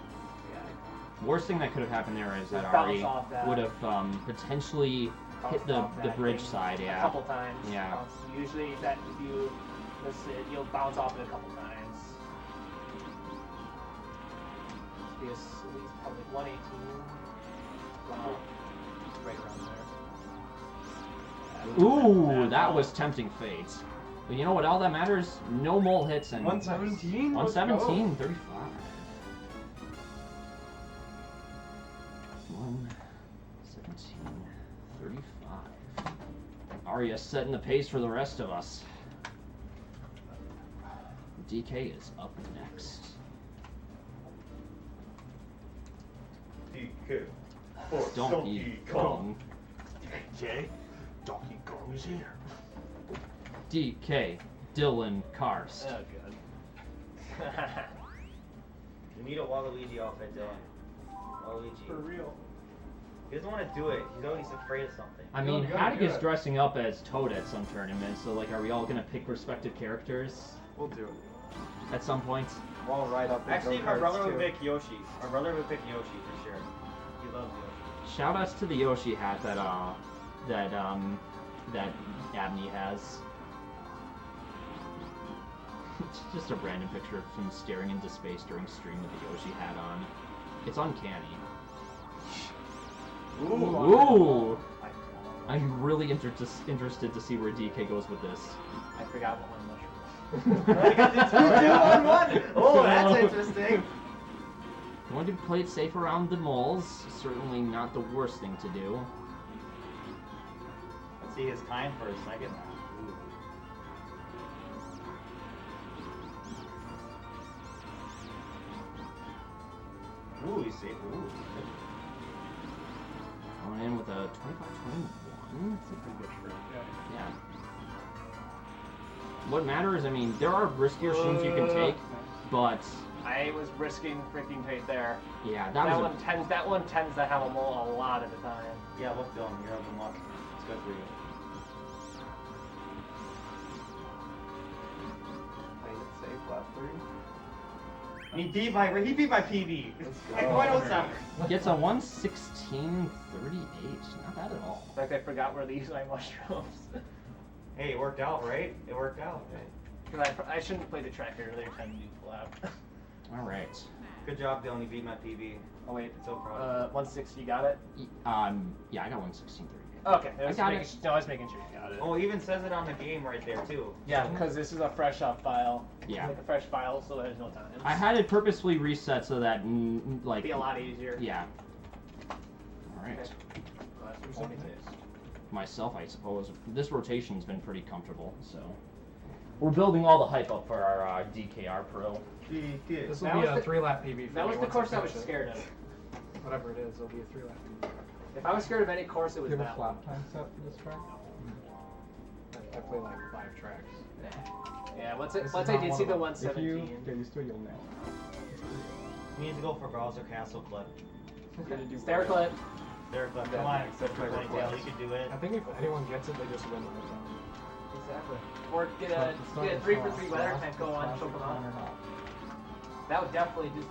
Yeah. Worst thing that could have happened there is that Just bounce Ari off that. would have potentially hit the Off that bridge thing side. A Yeah. couple times. Yeah. Usually that if you miss it, you'll bounce off it a couple times. Because at least probably 118. Wow. Right around there. Ooh, that was tempting fate. But you know what? All that matters, no mole hits and 117? Let's 117, 35. 117, 35. Arya setting the pace for the rest of us. DK is up next. DK. Donkey Kong. DK, Donkey Kong is here. DK, Dylan Karst. Oh, good. You need a Waluigi outfit, Dylan. Waluigi. For real. He doesn't want to do it. He's always afraid of something. I mean, You gotta Haddock do is it. dressing up as Toad at some tournaments, so like, are we all gonna pick respective characters We'll do it. at some point? We'll all ride up in Actually, my go-karts, brother would too. pick Yoshi. My brother would pick Yoshi for sure. He loves Yoshi. Shout outs to the Yoshi hat that Abney has. It's just a random picture of him staring into space during stream with the Yoshi hat on. It's uncanny. Ooh! I'm really interested to see where DK goes with this. I forgot what one mushroom. Oh, that's interesting. You want to play it safe around the moles. Certainly not the worst thing to do. Let's see his time for a second. Ooh, he's safe. Ooh. Going in with a 25-21. That's a pretty good shrimp. Yeah. What matters, I mean, there are riskier streams you can take, but I was risking freaking fate there. yeah, That one tends to have a mole a lot of the time. Yeah, look, Dylan, you're having luck. It's good for you. Playing it safe, last 3. He beat my PB. Let's At go. 0.07. gets a 116.38. Not bad at all. In fact, I forgot where to use my mushrooms. Hey, it worked out, right? It worked out. Because I shouldn't play the track earlier time to do flap. All right. Good job, Dylan. You beat my PB. Oh wait, So proud. 160, you got it? Yeah, I got 116.38. Okay, I got it. I was making sure you got it. Oh, it even says it on the game right there too. Yeah, because this is a fresh up file. Yeah. Like a fresh file, so there's no time. I had it purposefully reset so that, like... It'd be a lot easier. Yeah. All right. Okay. Well, that's 22. Myself, I suppose. This rotation's been pretty comfortable, so... We're building all the hype up for our DKR Pro. This That will be was a the- 3-lap PB for That me was the once course I was finish it. scared of. Whatever it is, it'll be a 3-lap PB. If I was scared of any course, it was Do you have a that one. flap time set for this track? I play like 5 tracks. Yeah, once This is I not did one see of the them. 117. If you get used to it, you'll nail it. We need to go for Browser Castle Clip. Stair clip. There, but Yeah, come on, except for Ponytail, request. you can do it. I think if anyone gets it, they just win the whole time. Exactly. Or get a It's not 3-for-3 a weather flash, tank go it's on, flash, choke them it's out. on or not. That would definitely you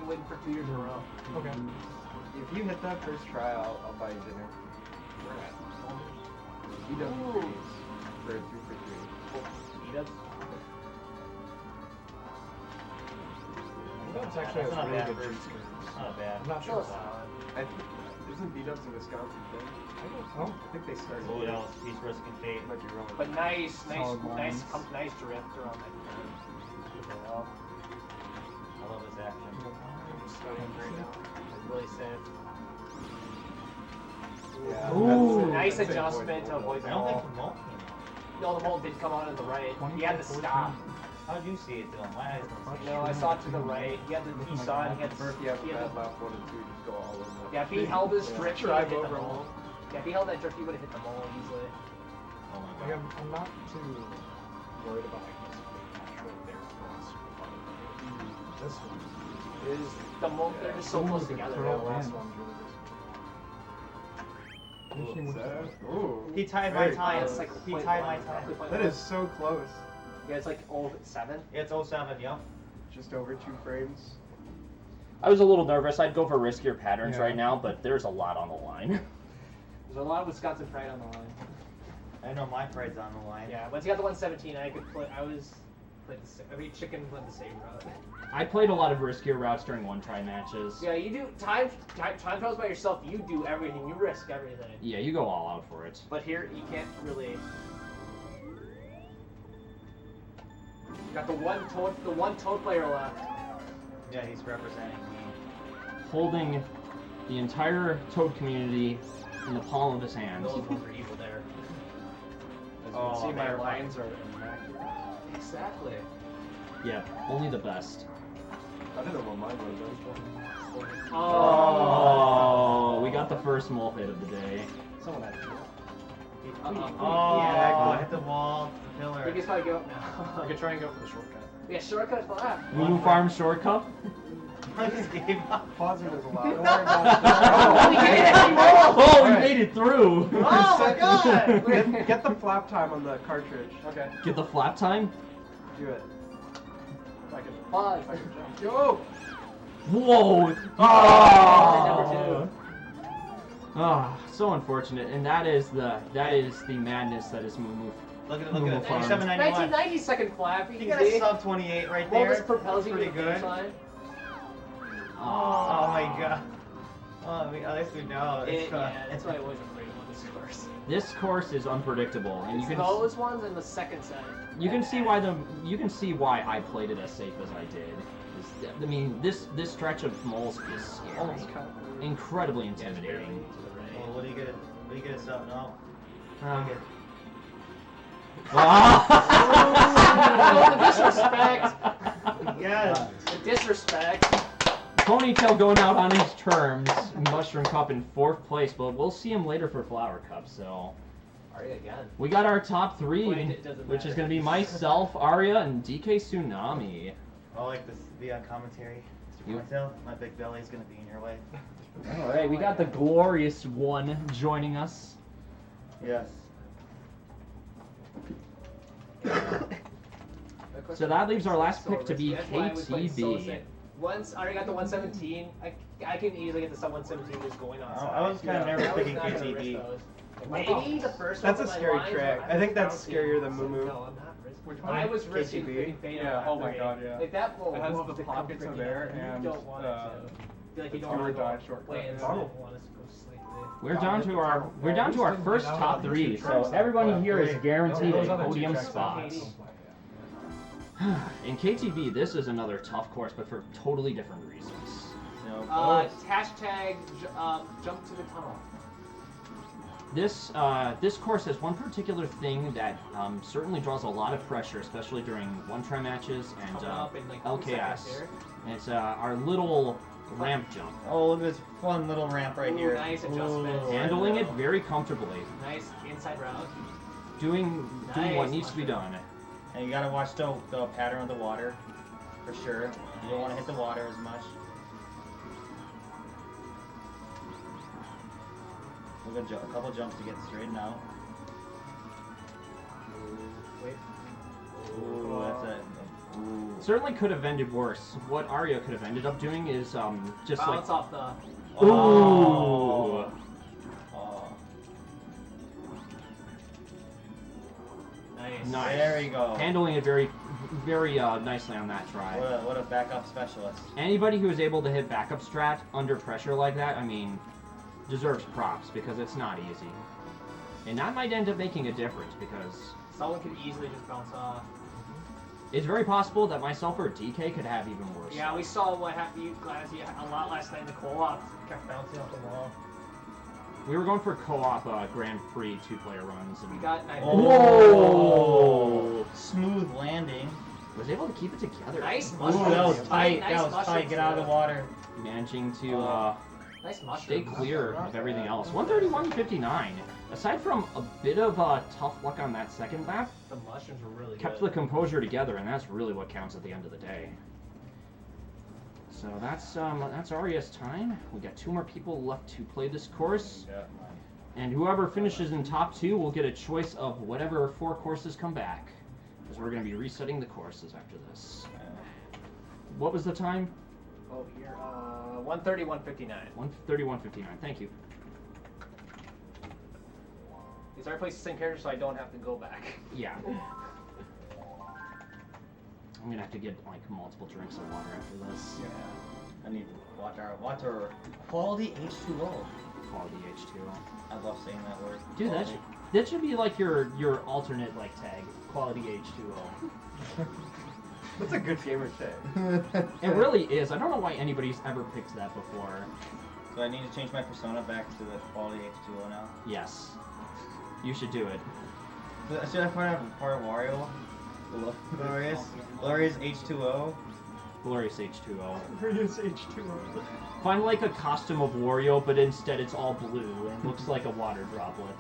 win for 2 years in a row. Okay. If you hit that first try, I'll buy you dinner. You done Ooh. 3s for 3 for 3. Eat us. That's actually That's a not really bad good for- cheat screen. Not bad. I'm not Still sure. a solid. Isn't beat-ups a Wisconsin thing? Oh, I think they started. Who else? He's risking fate. Might be wrong. But nice Solid lines. drift around that curve. I love his action. I'm studying right now. Really safe. Yeah. Ooh. Nice that's it, adjustment to avoid I the don't think mole. the mole came out. No, the mole did come out on the right. He had to stop. How'd you see it, Dylan? My eyes don't see it. No, I saw it to the right. He saw it. He had Or if you have he had bad to- lap 1 and 2, just go all in. Yeah, if he held his drift, he would have Drive hit the over a mole. mole. Yeah, if he held that drift, he would have hit the mole easily. Oh my Like, god. I'm not too worried about like this big match right there. That's super fun. This one. Is the mole? They're just so Ooh, close the together. curl. The last man. one's really good. Finishing with the- Ooh. He tied my Very time. It's like He 0.1, tied my roughly time. 0.1. That is so close. Yeah, it's like 07. It's 07, yep. Just over 2 frames. I was a little nervous. I'd go for riskier patterns Yeah. right now, but there's a lot on the line. There's a lot of Wisconsin pride on the line. I know my pride's on the line. Yeah, once you got the 117, I could play. Every chicken went the same route. I played a lot of riskier routes during one-try matches. Yeah, you do time trials by yourself. You do everything. You risk everything. Yeah, you go all out for it. But here, you can't really. You got the one toad player left. Yeah, he's representing me. Holding the entire Toad community in the palm of his hands. Those ones are evil there. As you Oh, can see, my man. lines are immaculate. Exactly. Yeah, only the best. I don't know what mine was. Oh, we got the first mole hit of the day. Someone had to do it. Oh, Yeah. hit the wall, the pillar. You can probably give up I now. could try and go for the shortcut. Yeah, shortcut for that. Woo Farm shortcut? I just gave up. Pause it as allowed. Don't worry Oh, about we made it! Oh, we made it through! Oh my god! Get the flap time on the cartridge. Okay, Get the flap time? Do it. if I can pause. If I can jump. Yo! Whoa! Oh! Ah, so unfortunate. And that is the madness that is Moo Look at it, Move look at it. farm. 27.91. 1990-second flap. You got a Easy. sub 28 right there. Almost propels you to Pretty the finish good. line. Oh my god. Oh, I mean, at least we know. Yeah, that's why I wasn't afraid of this course. This course is unpredictable, and you It's can those ones in the second set. you can see why I played it as safe as I did. I mean, this stretch of moles is scary, Almost cut. incredibly Yeah, it's barely intimidating. to the right. Well, what do you get? What do you get us up? No. Um, Oh, the disrespect! Yes. The disrespect. Ponytail going out on his terms. Mushroom Cup in 4th place, but we'll see him later for Flower Cup. So Arya again. we got our top 3, Wait, it doesn't which is matter. going to be myself, Arya, and DK Tsunami. I like this to be on commentary. Mr. Pointel, my big belly is gonna be in your way. All right, we got the glorious one joining us. Yes. So that leaves our last So pick to be risky. That's why I was playing so KTB. sick. Once I already got the 117, I can easily get the sub 117 just going on. I was kind of nervous I was picking not gonna risk KTB. those. Maybe the first That's one a with my scary lines track. where I think that's bouncing. scarier than Moo Moo. No, I'm not risking. Which one? I was risking KTB? getting beta Yeah, on oh my three. god, yeah. Like that will It has move the the pockets freaking are there, you and, don't want it to. Feel like you the don't want to do-or-die go shortcut, way in, yeah. so you don't want us to go slightly. We're down to our first top 3, so everybody here is guaranteed a podium spot. In KTB, this is another tough course, but for totally different reasons. No. Hashtag jump to the tunnel. This course has one particular thing that certainly draws a lot of pressure, especially during one-try matches and Coming up in like 2 LKS. seconds here. And it's our little ramp jump. Oh, look at this fun little ramp right Ooh, here. nice adjustment. Ooh. Handling it very comfortably, Nice inside route. doing what Nice needs to be mushroom. done. And you gotta watch the pattern of the water, for sure. You don't want to hit the water as much. We'll go a couple jumps to get straightened out. Wait. Ooh, that's it. Ooh. Certainly could have ended worse. What Arya could have ended up doing is just like Bounce off the. ooh. Oh. Nice. Nice. There you go. Handling it very nicely on that try. What a backup specialist. Anybody who is able to hit backup strat under pressure like that, I mean, deserves props because it's not easy. And that might end up making a difference because Someone can easily just bounce off. it's very possible that myself or DK could have even worse. Yeah, we saw what happened to you guys a lot last night in the co-op. Kept bouncing off the wall. We were going for co-op Grand Prix 2-player runs and We got 9. Whoa! Smooth landing. Was able to keep it together. Nice Ooh, mushroom. that was Nice tight. That was tight. mushrooms Get out of the there. water. Managing to Nice stay mushroom. clear of everything else. 131.59. Aside from a bit of tough luck on that second lap, The mushrooms were really kept good. the composure together, and that's really what counts at the end of the day. So that's Arya's time. We got 2 more people left to play this course, and whoever finishes in top 2 will get a choice of whatever 4 courses come back, because we're going to be resetting the courses after this. What was the time? Oh, here. 130, 159. 131.59. Thank you. These are placed the same character, so I don't have to go back. Yeah. I'm gonna have to get like multiple drinks of water after this. Yeah. I need water. Quality H2O. Quality H2O. I love saying that word. Dude, Quality. that should be like your alternate like tag. Quality H2O. That's a good gamer tag. It really is. I don't know why anybody's ever picked that before. So I need to change my persona back to the quality H2O now. Yes. You should do it. Should I find out part of Wario? Glorious H2O. Glorious H2O. Glorious H2O. Find like a costume of Wario, but instead it's all blue and looks like a water droplet.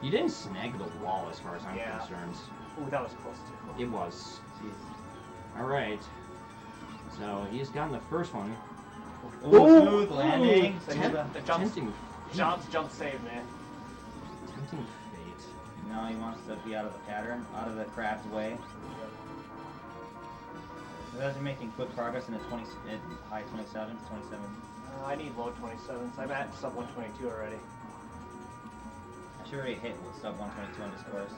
You didn't snag the wall as far as I'm Yeah. concerned. Ooh, that was close too. It was. Jeez. Alright. So he's gotten the first one. Ooh, smooth landing. So Temp- the jumps, tempting jump save, man. tempting fate. Now he wants to be out of the pattern, out of the crab's way. You guys are making quick progress in the high 27, 27. I need low 27s. I'm at sub 122 already. She already hit sub 122 on this course.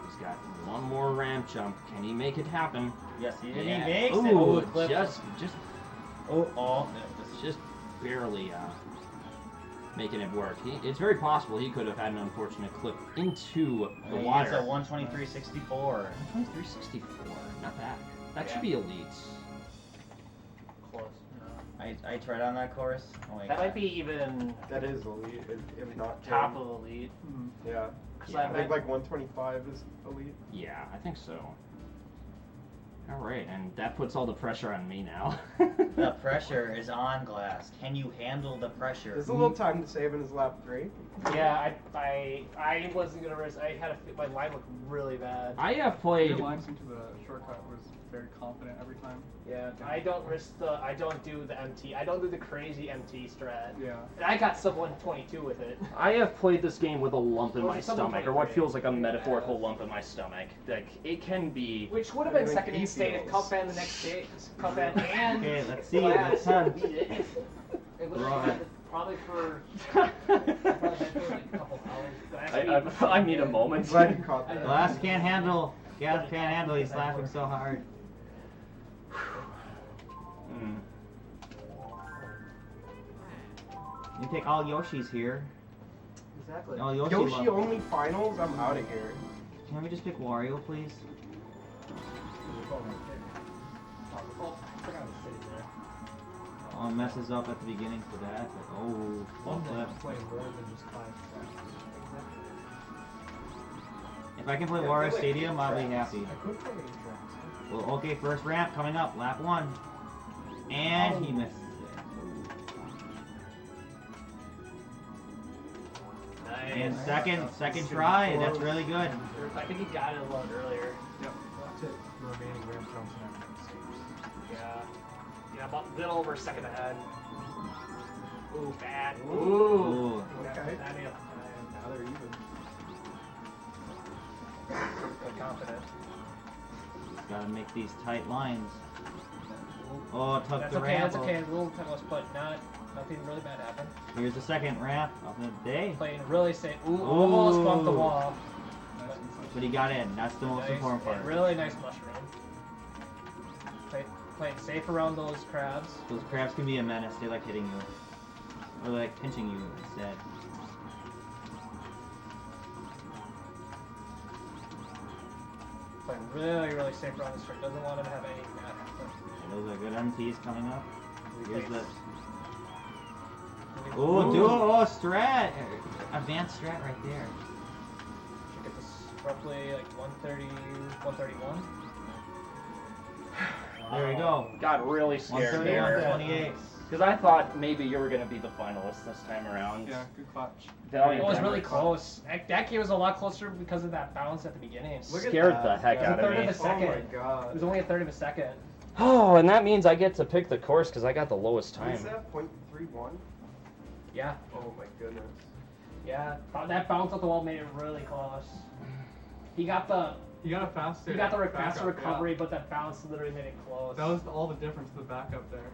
He's got one more ramp jump. Can he make it happen? Yes, he did. Yeah. He makes it. Ooh, Oh, clip. just Just barely making it work. It's very possible he could have had an unfortunate clip into the water. It's a 123.64. 123.64. Not bad. That should be elite. Close. I tried on that course. Oh my That God. might be even That is elite, if not top 10. of elite. Yeah. Because Yeah. I think like 125 is elite. Yeah, I think so. All right, and that puts all the pressure on me now. The pressure is on Glass. Can you handle the pressure? There's a little time to save in his lap 3. Yeah, I wasn't gonna risk. I had my line looked really bad. I have played. Your lines into the shortcut was very confident every time. Yeah, I don't do the MT. I don't do the crazy MT strat. Yeah. And I got sub 122 with it. I have played this game with a lump in Or my someone stomach, played or what it. feels like a metaphorical lump in my stomach. Like it can be. Which would have been Everything second he in state if feels. Cuphead the next day. Cuphead and Okay, let's see. Glass Let's have- beat it. It would Right. have been probably for probably for like a couple hours. Glass I need a moment. Glad you caught that. Glass can't handle. Glass can't handle. He's laughing so hard. You take all Yoshi's here. Exactly. All Yoshi. Yoshi only finals? I'm out of here. Can we just pick Wario, please? Oh, it messes up at the beginning for that. But, oh, full flip. If I can play Wario Stadium, I'll be happy. Well, okay, first ramp coming up, lap 1. And he misses it. Nice. And second try, that's really good. I think he got it a little earlier. Yep. That's it. The remaining ramp jumps and Yeah. Yeah, about a little over a second ahead. Ooh, bad. Ooh. Ooh. Okay. That ain't now they're even. I'm confident. Gotta make these tight lines. Oh, it took That's the okay, ramp. that's okay. A little close, but nothing really bad happened. Here's the second ramp of the day. Playing really safe. Ooh, almost bumped the wall. But he got in. That's the most Nice, important part. really nice mushroom. Playing safe around those crabs. Those crabs can be a menace. They like hitting you. Or like pinching you instead. Playing really safe around the strip. Doesn't want him to have anything bad happen. Those are good MTs coming up. Here's the... Ooh. Oh, duo strat! Advanced strat right there. Should get this roughly like 130, 131. There we go. Got really scared 130, there. 128. Because I thought maybe you were going to be the finalist this time around. Yeah, good clutch. Valiant It was really effort. close. That game was a lot closer because of that bounce at the beginning. Look at Scared that. the heck It was a out of third me. of a second. Oh my It god. was only a third of a second. Oh, and that means I get to pick the course because I got the lowest What is time. that? 0.31? Yeah. Oh my goodness. Yeah. That bounce off the wall made it really close. He got the You got a faster. faster backup, recovery, but that bounce literally made it close. Yeah. That was all the difference to the backup there.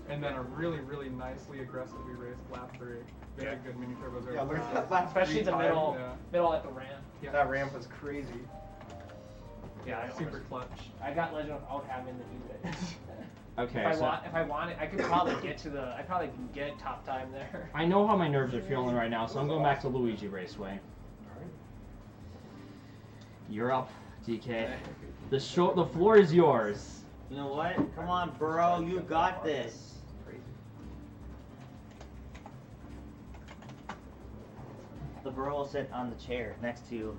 And then a really nicely aggressively raced lap 3. Very Yeah. good mini turbos. Yeah, look at that last Especially the time. middle, Yeah. middle at the ramp. Yeah. That ramp was crazy. Yeah, Super clutch. I got Legend without having to do it. Okay, if so I wanted, I could probably get to the. I probably can get top time there. I know how my nerves are feeling right now, so I'm going back to Luigi Raceway. You're up, DK. The floor is yours. You know what? Come on, bro. You got this. The bro will sit on the chair next to you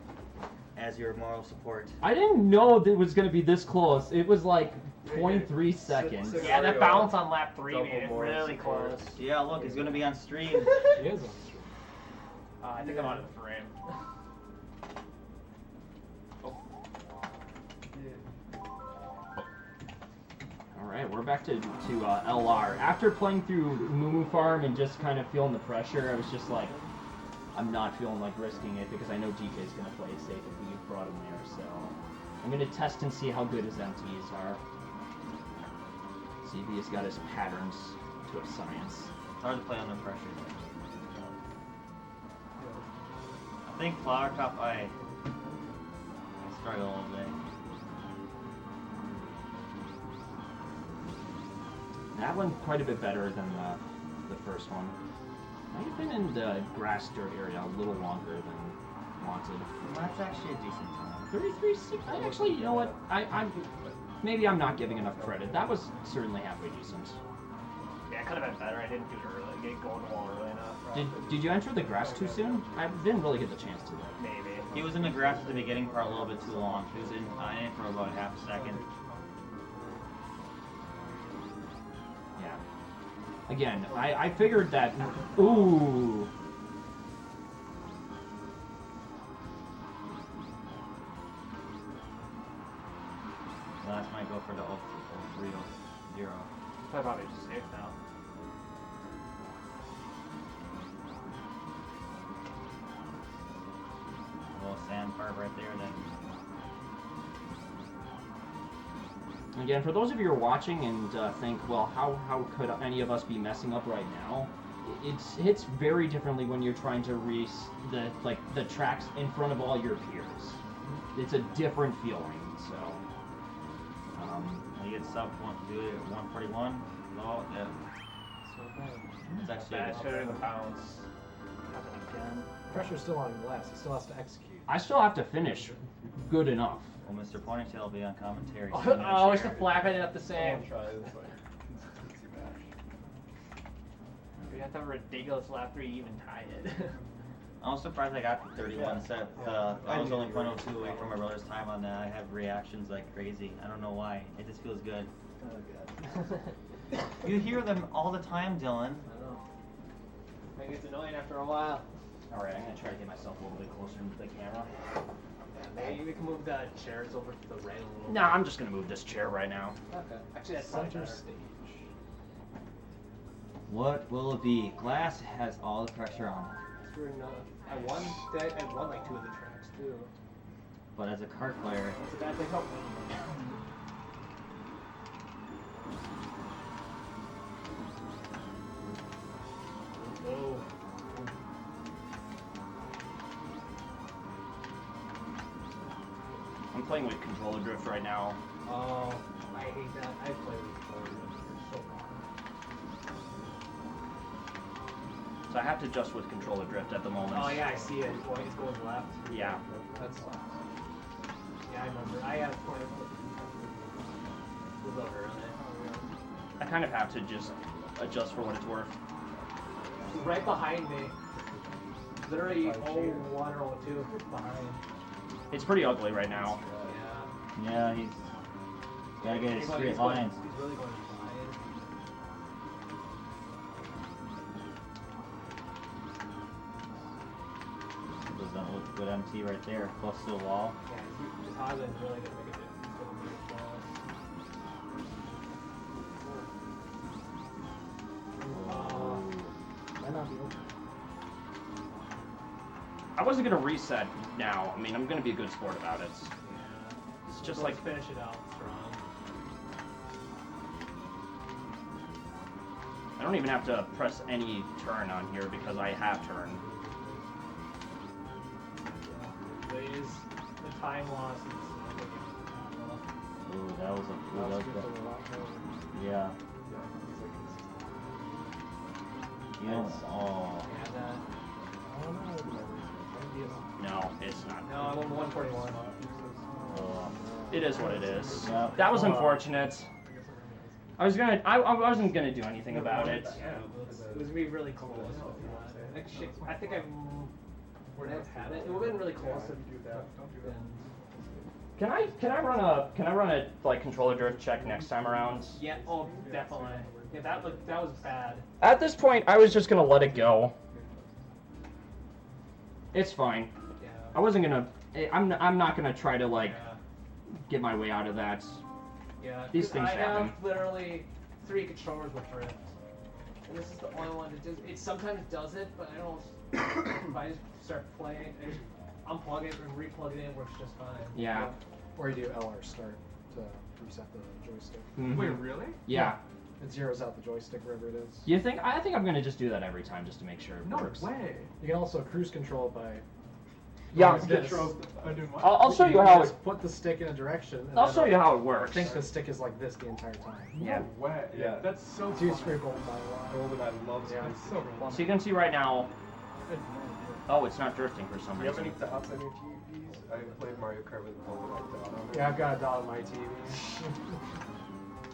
as your moral support. I didn't know that it was going to be this close. It was like 0.3 seconds. Yeah, that bounce on lap 3 Double made it moral really support. close. Yeah, look, it's gonna be on stream. He is on stream. I think I'm out of the frame. Alright, we're back to LR. After playing through Moo Farm and just kind of feeling the pressure, I was just like, I'm not feeling like risking it because I know DK's going to play it safe if we brought him there, so I'm going to test and see how good his MTs are. See if he's got his patterns to a science. It's hard to play under pressure. think Flower Cup, I struggle a little bit. That one's quite a bit better than the first one. I've been in the grass dirt area a little longer than wanted. Well, that's actually a decent time. 33.6. I actually, you know what? Maybe I'm not giving enough credit. That was certainly halfway decent. Yeah, it could have been better. I didn't do it early. Get going the wall early enough. Did you enter the grass too soon? I didn't really get the chance to. Maybe. He was in the grass at the beginning part a little bit too long. He was in it for about half a second. Yeah. Again, I figured that. Ooh. Last might go for the 0-3-0. Probably just safe now. A little sand part right there then. Again, for those of you who are watching and think, well, how could any of us be messing up right now? It hits very differently when you're trying to race the tracks in front of all your peers. It's a different feeling. So. You get sub 141. Low, yeah. It's actually Bad shooter in the pounds. Happen again. Pressure's still on glass. He still has to execute. I still have to finish good enough. Well, Mr. Ponytail will be on commentary. Oh, soon. I wish the flapping it up the same. We have to have a ridiculous lap 3 even tie it. I'm surprised I got the 31 set. I was only 0.02 away from my brother's time on that. I have reactions like crazy. I don't know why. It just feels good. Oh, God. You hear them all the time, Dylan. I know. I think it's annoying after a while. Alright, I'm gonna try to get myself a little bit closer to the camera. Yeah, maybe we can move the chairs over to the right a little Nah, I'm just gonna move this chair right now. Okay. Actually, that's probably Center better. stage. What will it be? Glass has all the pressure on it. We're not. I won like 2 of the tracks too. But as a kart player, That's a bad thing. Oh. Oh. I'm playing with controller drift right now. Oh, I hate that. I play with controller drift. They're so bad. So I have to adjust with controller drift at the moment. Oh yeah, I see it. It's going left. Yeah. That's left. Yeah, I remember. I have corner. Move over early. I kind of have to just adjust for what it's worth. She's right behind me. Literally 01 or 02 behind. It's pretty ugly right now. Yeah. yeah, he's gotta get his straight lines. He's really going behind. Does not look good MT right there, close to the wall. Yeah, Haaland's really gonna make a difference. He's gonna make it Might not be open. I wasn't gonna reset now. I mean, I'm gonna be a good sport about it. Yeah. It's just Let's like finish it out strong. I don't even have to press any turn on here because I have turn. Please, the time loss is. Ooh, that was a That was good. good for a lot more. Yeah. Yeah, You know, oh. Yeah, that. I don't know. Might be enough. No, it's not. No, I'm on 141. It is what it is. Yeah. That was unfortunate. I wasn't gonna do anything about it. Yeah, it was gonna be really close. Actually, I think I would have had it. It would have been really close if you do that. Can I run a like controller drift check next time around? Yeah. Oh, definitely. Yeah, that was bad. At this point, I was just gonna let it go. It's fine. Yeah. I wasn't gonna. I'm not gonna try to like Yeah. get my way out of that. Yeah. These 'Cause things I happen. have literally 3 controllers with drift, and this is the only one that does. It sometimes does it, but I don't. If I just start playing, I just unplug it and replug it in, works just fine. Yeah. Or you do LR start to reset the joystick. Mhm. Wait, really? Yeah. It zeroes out the joystick wherever it is. You think? I think I'm gonna just do that every time just to make sure it No works. way. You can also cruise control by Yeah. Use this. I'll show you how it. Just put the stick in a direction. And I'll then show you how it I works. think the stick is like this the entire time. Yeah. Way. Yeah. That's so Two fun. screw golden by Golden, I love Yeah, space it's so control. fun. So you can see right now. I had no idea. Oh, it's not drifting for some Do you have reason. any dots on your TVs? I played Mario Kart with Golden dot on it. Yeah, I've got a dot on my TV.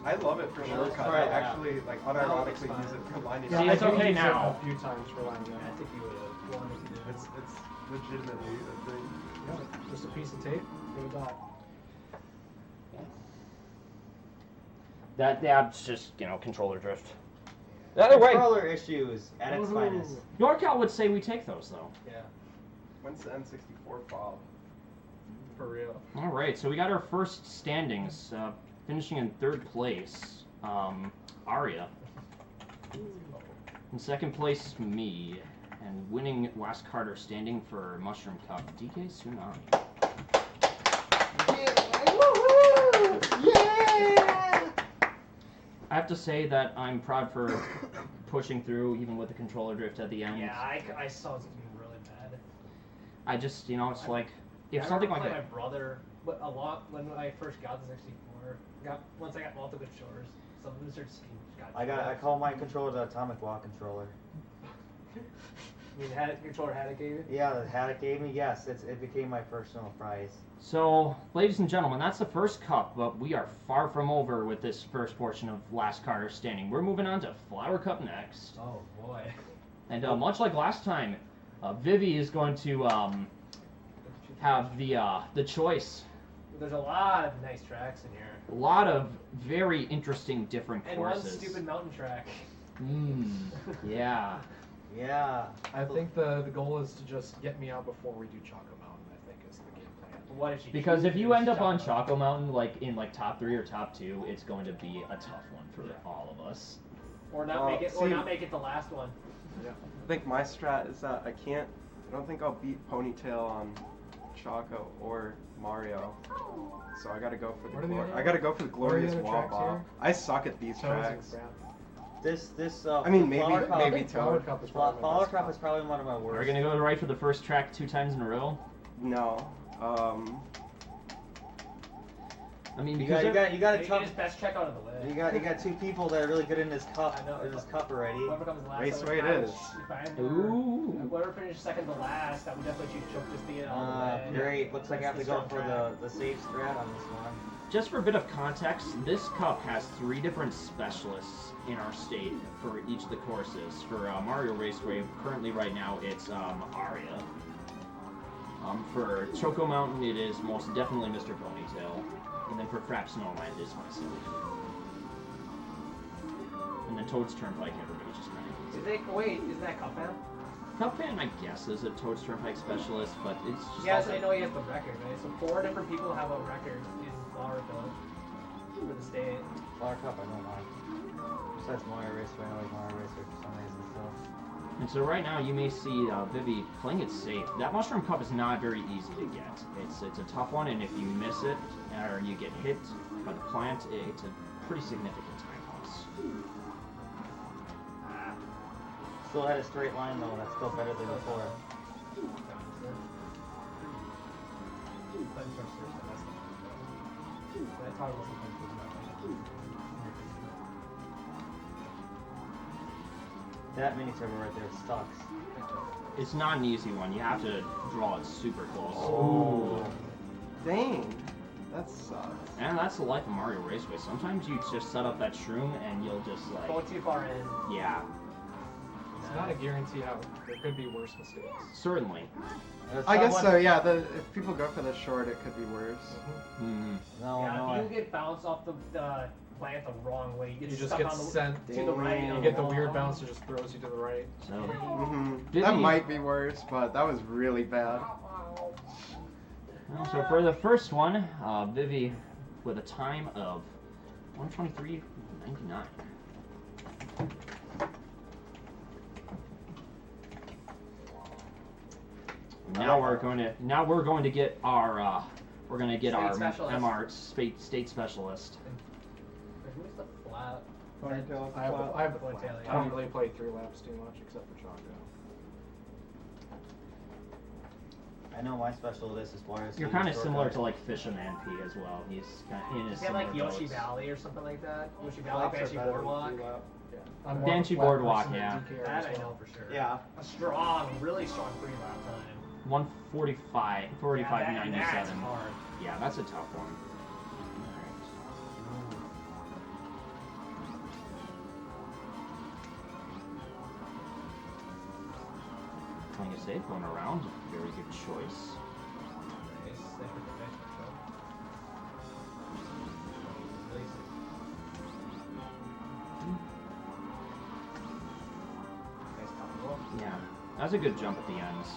I love it for let's shortcuts. try I it out. actually like unironically use it for lining See, I it's do okay use it now. A few times for lining I up. think you would have wanted to do it. It's legitimately a thing. Yeah, just a piece of tape with a dot. That's just, you know, controller drift. The other way. Controller issues at its finest. NorCal would say we take those though. Yeah. When's the N64 fall? For real. All right, so we got our first standings, finishing in third place. Aria. In second place, me, and winning Last Karter Standing for Mushroom Cup, DK Tsunami. Yeah! I have to say that I'm proud for pushing through, even with the controller drift at the end. Yeah, I saw it was gonna be really bad. I just, you know, it's like I if something like remember that. playing my brother, but a lot when I first got the 64. Once I got multiple controllers, some of them started I call my controller the Atomic Wall controller. I mean, controller had it gave you? Yeah, the hat it gave me, yes, it became my personal prize. So, ladies and gentlemen, that's the first cup, but we are far from over with this first portion of Last Karter Standing. We're moving on to Flower Cup next. Oh boy. And much like last time, Vivi is going to have the choice. There's a lot of nice tracks in here. A lot of very interesting different And courses. one stupid mountain track. Yeah. Yeah. I think the goal is to just get me out before we do Choco Mountain, I think is the game plan. What if she Because if you chooses end up on Choco? Choco Mountain, like in like top 3 or top 2, it's going to be a tough one for all of us. Or not make it the last one. Yeah. I think my strat is that I don't think I'll beat Ponytail on Choco or Mario. So I gotta go for What are the other I gotta go for the glorious other wall tracks ball. here? I suck at these Toads and tracks. crap. This I mean, Flower Cup, maybe Flower Toad. Cup is probably my Flower best Cup cup. is probably one of my worst. We're going to go right for the first track 2 times in a row. No. I mean, You because got a Get tough. his best check out of the way. You got 2 people that are really good in this cup. I know. In this cup already. Whoever comes last, Raceway that would- it is. if I had Ooh. Whoever finished second to last, that would definitely choose Choke just to get all the way. Great. Looks like I have to That's go the for strong the safe strat on this one. Just for a bit of context, this cup has 3 different specialists in our state for each of the courses. For Mario Raceway, currently right now, it's Aria. For Choco Mountain, it is most definitely Mr. Ponytail. And then for Frap Snowland, it's myself. And then Toad's Turnpike, everybody just kind of... Is that Cup Man? Cupman, I guess, is a Toad's Turnpike specialist, but it's just... Yes, also- I know he has the record, right? So 4 different people have a record in Flower Cup for the state. Flower Cup, I don't like. Besides Mario Raceway, I like Mario Raceway for some reason still. And so right now you may see Vivi playing it safe. That Mushroom Cup is not very easy to get. It's a tough one, and if you miss it or you get hit by the plant, it's a pretty significant time loss. Still had a straight line though, that's still better than before. That mini turbo right there sucks. It's not an easy one. You have to draw it super close. Oh. Dang. That sucks. And that's the life of Mario Raceway. Sometimes you just set up that shroom and you'll just like... Go too far in. Yeah, It's not a guarantee how there could be worse mistakes. certainly. I guess so, yeah. If people go for the short, it could be worse. Mm. No, Yeah, no. if you get bounced off the plant the wrong way, you You get just stuck get on the, sent. to the right. Dang. of You get the wall. weird bounce that just throws you to the right. So, Mm-hmm. Vivi- That might be worse, but that was really bad. well, so for the first one, Vivi with a time of 1:23.99. Now we're going to get our State specialist. MR state specialist. Who's the flat? Ponytail, I have the Ponytail, flat. yeah. I don't really play 3 laps too much except for Choco. I know my special this as far as You're kind of similar to like Fisherman P as well. He's kind of in his Is that like similar Yoshi boats. Valley or something like that? Yoshi Valley, Laps are Banshee better than Boardwalk. 3-lap. Yeah. I'm more of a Banshee flat Boardwalk, person than yeah. DK That as I well. know for sure. Yeah. A strong, really strong 3-lap time. 145, Yeah, 45.97. that's hard. Yeah, that's a tough one. Playing it safe, going around, very good choice. Nice. Thank you for mentioning that. Really nice combo. Yeah, that's a good jump at the ends.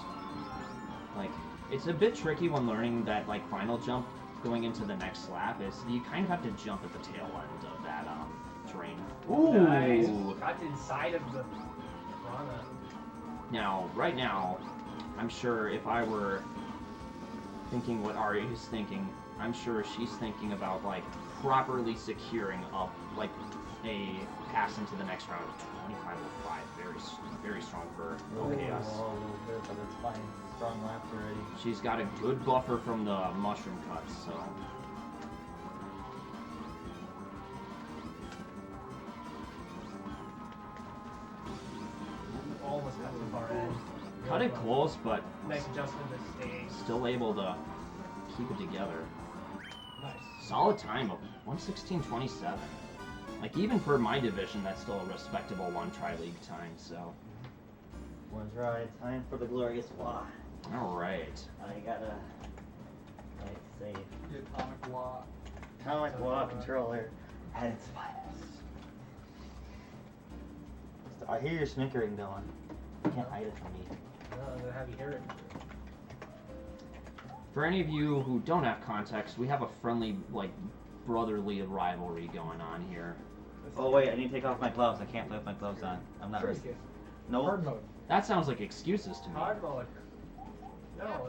Like, it's a bit tricky when learning that like final jump going into the next lap is you kind of have to jump at the tail end of that terrain. Nice. Ooh! Got inside of the Rana. Now, right now, I'm sure if I were thinking what Ari is thinking, I'm sure she's thinking about like properly securing up like a pass into the next round. 25.05, very strong for Chaos. A little bit, but it's fine. Strong laps already. She's got a good buffer from the mushroom cuts, so. Almost got too far in. Cut it close, but Nice adjustment to stay. still able to keep it together. Nice. Solid time of 1:16.27. Like even for my division, that's still a respectable one tri-league time. So. One's right. Time for the glorious wah. All right. I gotta like say The atomic law. atomic wah controller at its finest. I hear your snickering going. You can't hide it from me. I'm gonna have you hear it. For any of you who don't have context, we have a friendly, like, brotherly rivalry going on here. Oh wait, I need to take off my gloves. I can't play with my gloves on. I'm not Sure ready. you can. No. Hard mode. That sounds like excuses to me. Hard mode. No.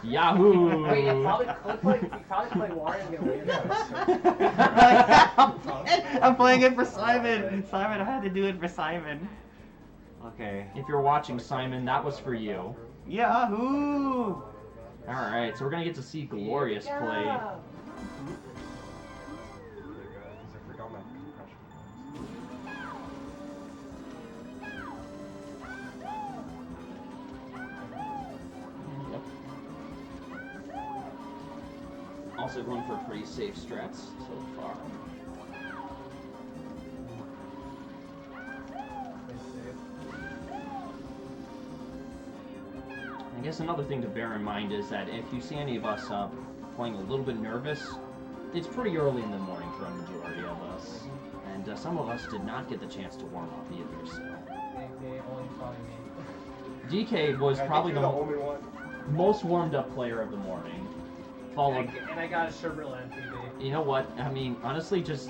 Yahoo! Wait, you probably play Wario and get away with it. I'm playing it for Simon. Simon, I had to do it for Simon. Okay. If you're watching, Simon, that was for you. Yahoo! Alright, so we're gonna get to see Glorious play. I forgot my compression. Yep. Also going for pretty safe strats so far. I guess another thing to bear in mind is that if you see any of us playing a little bit nervous, it's pretty early in the morning for a majority of us. And some of us did not get the chance to warm up either, so. DK, only probably me. DK was I probably think the you're the only one. most warmed up player of the morning. Followed, And I got a Sherbert MPB. you know what? I mean, honestly, just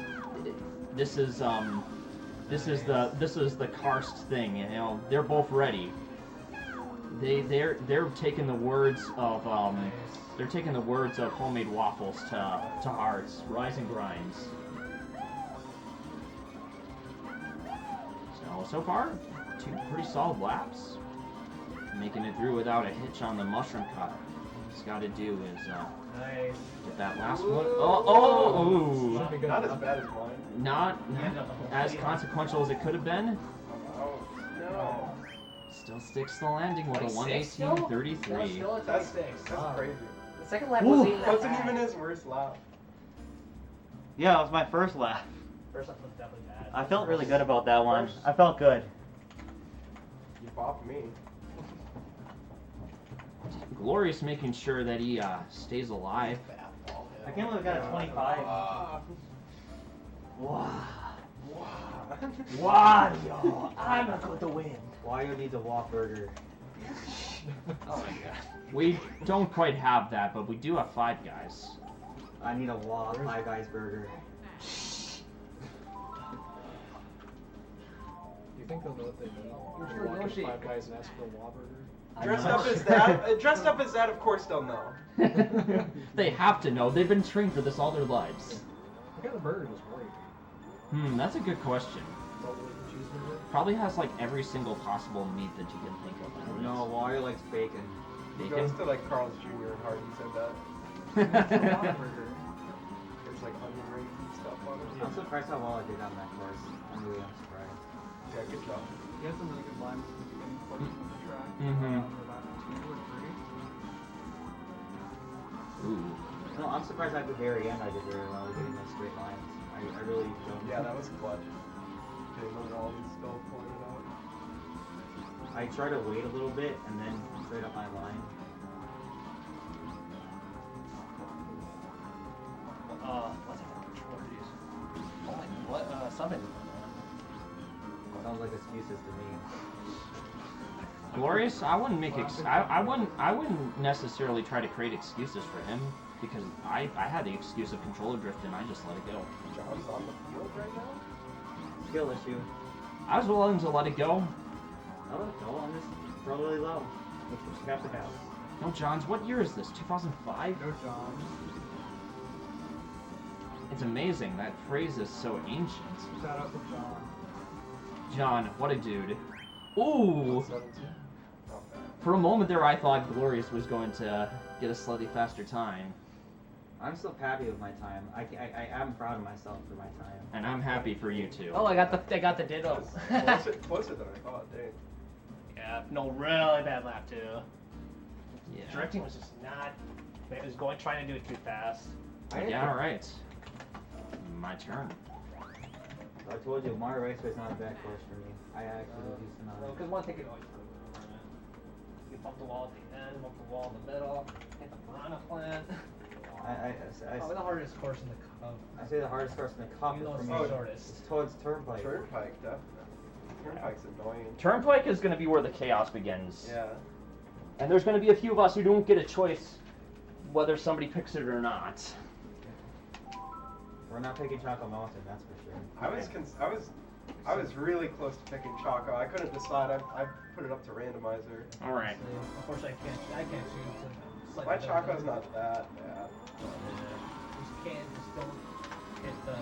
this is the Karst thing. You know, they're both ready. They're taking the words of they're taking the words of homemade waffles to hearts. Rise and grinds. So far, 2 pretty solid laps. Making it through without a hitch on the mushroom cut. Just got to do is Nice. get that last one. Oh. Should be good. Not as bad as mine. Not Yeah, no, the whole as thing. consequential as it could have been. Oh, no. Still sticks the landing with a 26 still? 118.33. Still at That's 26. That's crazy. The second lap Ooh. wasn't even that Wasn't bad. even his worst lap. Yeah, it was my first lap. First lap was definitely bad. I felt really good about that one. I felt good. You bopped me. Glorious making sure that he stays alive. I can't believe I got a 25. Wow. Wario, I'm going to win. Wario needs a Whopper. Oh my god. We don't quite have that, but we do have 5 guys. I need a Five Guys burger. Do you think they'll know what they need? Sure, Walk into Yoshi. Five Guys and ask for a Whopper. Dressed up as that, of course they'll know. They have to know. They've been trained for this all their lives. What kind of burger does Wario do? That's a good question. Double cheeseburger? Probably has like every single possible meat that you can think of. in it. No, Wario likes bacon. He Bacon? goes to like Carl's Jr. and Hardy said that. I'm It's like onion rings and stuff on it. surprised how well I did on that course. I'm surprised. Yeah, good job. He had some really good lines at the beginning portion of the track. Mhm. For about 2 or 3. Ooh. No, I'm surprised at the very end I did very well getting those straight lines. I really don't. Yeah, that was clutch. Getting the wall and still pulling it out. I try to wait a little bit and then straight up my line. What's that? Oh my, what? Something. Sounds like excuses to me. Glorious, I wouldn't make I wouldn't necessarily try to create excuses for him because I had the excuse of controller drift and I just let it go. John's on the field right now? Skill issue. I was willing to let it go. Oh, no, I'm just probably low. Which you have to have. No, Johns, what year is this? 2005? No John. It's amazing. That phrase is so ancient. Shout out to John. John, what a dude. Ooh! 17. Not bad. For a moment there, I thought Glorious was going to get a slightly faster time. I'm still happy with my time. I am proud of myself for my time. And I'm happy for you too. Oh, I got the ditto. Closer than I thought, dang. Yeah, no, really bad lap too. Yeah. Drifting was just not. It was trying to do it too fast. Yeah, alright. My turn. I told you, Mario Raceway is not a bad course for me. I actually do decent on No, it. because one thing can always go wrong. You bump the wall at the end, bump the wall in the middle, hit the piranha plant. Probably the hardest course in the cup. I say the hardest course in the cup Even though for it's me. the shortest. It's towards Turnpike. Turnpike, definitely. Turnpike's annoying. Turnpike is going to be where the chaos begins. Yeah. And there's going to be a few of us who don't get a choice whether somebody picks it or not. We're not picking Choco Mountain, that's for sure. I was really close to picking Choco. I couldn't decide. I put it up to randomizer. All right. Unfortunately, I can't choose. My Choco's not that bad. Just don't hit the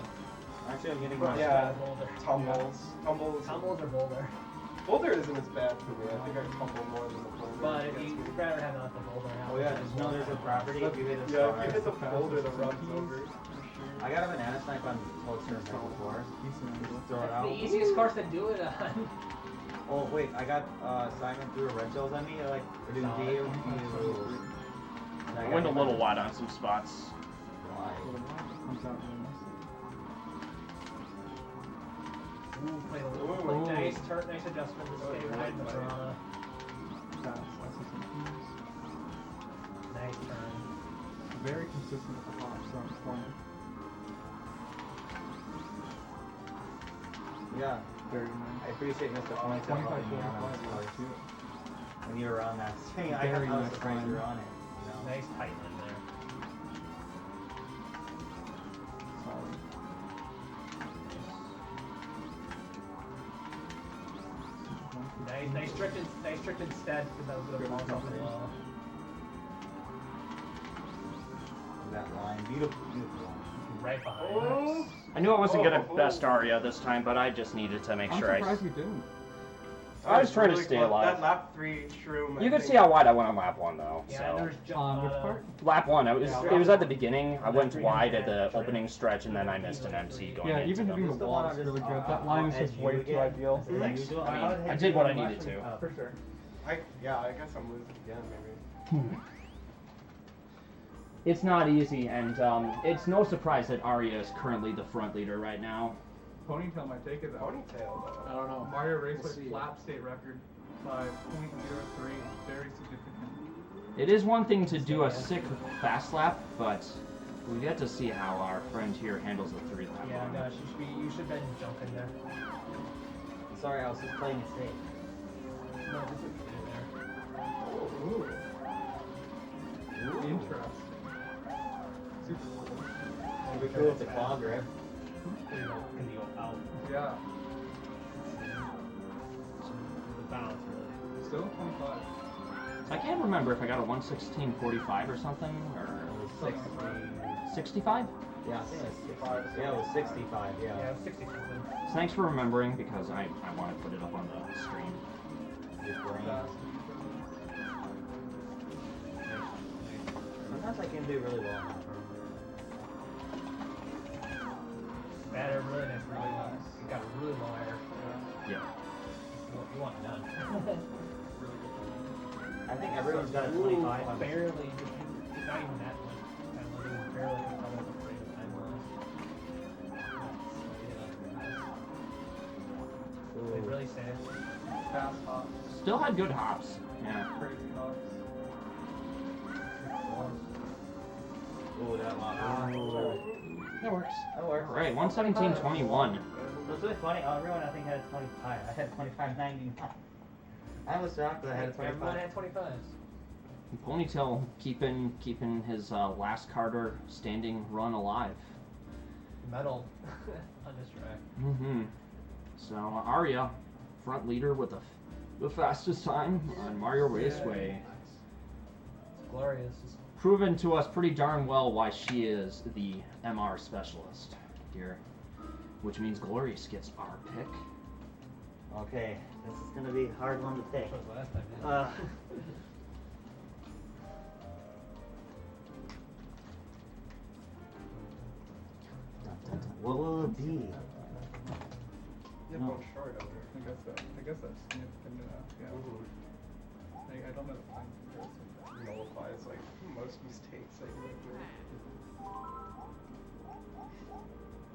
Actually, I'm getting But my yeah, boulder. tumbles. Tumbles or boulder. Boulder isn't as bad for me. I think I tumble more than the boulder. But you'd rather have not the boulder. Oh yeah, just know there's a property if you hit a Yeah, star. if you hit the boulder, the run's over. I got a banana snipe on towards Turnpike before. Just throw it The out. easiest course to do it on. Oh wait, I got Simon threw a red shells at me. Like we're doing Solid. deal. I went a little wide on some spots. Why? Ooh, played a little Ooh. nice adjustment to stay right in the piranha. Nice turn. Very consistent with the top front corner. Yeah. Very nice. I appreciate Mr. Points that 25, helping me out on 45, this course. too. When you were on that swing, I Very was nice surprised you were line. on it. You know? Nice tight line there. Solid. Nice trick instead because that was good ball off as well. That line, beautiful, beautiful line. Right behind. Oh. I knew I wasn't going to best Aria this time, but I just needed to make I'm sure surprised you didn't. I was trying to really stay close. alive. That lap 3 shroom. You can see how wide I went on lap 1 though. Yeah, So there's Which part? lap 1, it was at the beginning. I went Yeah. wide at the opening stretch, and then I missed an MC going Yeah, into even them. hitting the wall is really good. That line is just way too ideal. I did what I needed to. For sure. I guess I'm losing again, maybe. It's not easy, and it's no surprise that Aria is currently the front leader right now. Ponytail might take it though. Ponytail though. I don't know. Mario We'll Raceway see. lap state record by 0.03. Very significant. It is one thing to do a sick fast lap, but we've yet to see how our friend here handles the 3 lap Yeah, run. gosh, you should have been jumping there. Sorry, I was just playing it safe. No, just what you did there. Ooh. Interesting. Super cool. It'd be cool if the claw grip. Can you go out? Yeah. The bounce, really. Still 25. I can't remember if I got a 116.45 or something, or It was 65? Yeah, I think it was 65. Yeah, it was 65. Yeah, Yeah. 60 something. So thanks for remembering, because I want to put it up on the screen. Good brain. Sometimes I can do really well. That air really nice, really long. You got really long air. Yeah. You want none. I think everyone's got a 25 on this. Barely. It's not even that much. Kind of like, barely. Almost a frame of time was. They really say Fast hops. Still had good hops. Yeah. Crazy hops. Ooh, that long. That works. That works. All right, 117.21. It was really funny. Everyone, I think, had a 25. I had 25.99. I was shocked that I had a 25. Everyone had 25s. Ponytail keeping his Last Karter Standing run alive. Metal on this track. Mm-hmm. So Arya, front leader with the fastest time on Mario Raceway. It's glorious. It's Proven to us pretty darn well why she is the MR specialist here, which means Glorious gets our pick. Okay, this is gonna be a hard one to pick. what was last time. Yeah. What will it be? Yeah, No. both short over. I guess that's significant enough. Yeah. I don't know the time comparison that nullifies like most mistakes I go through.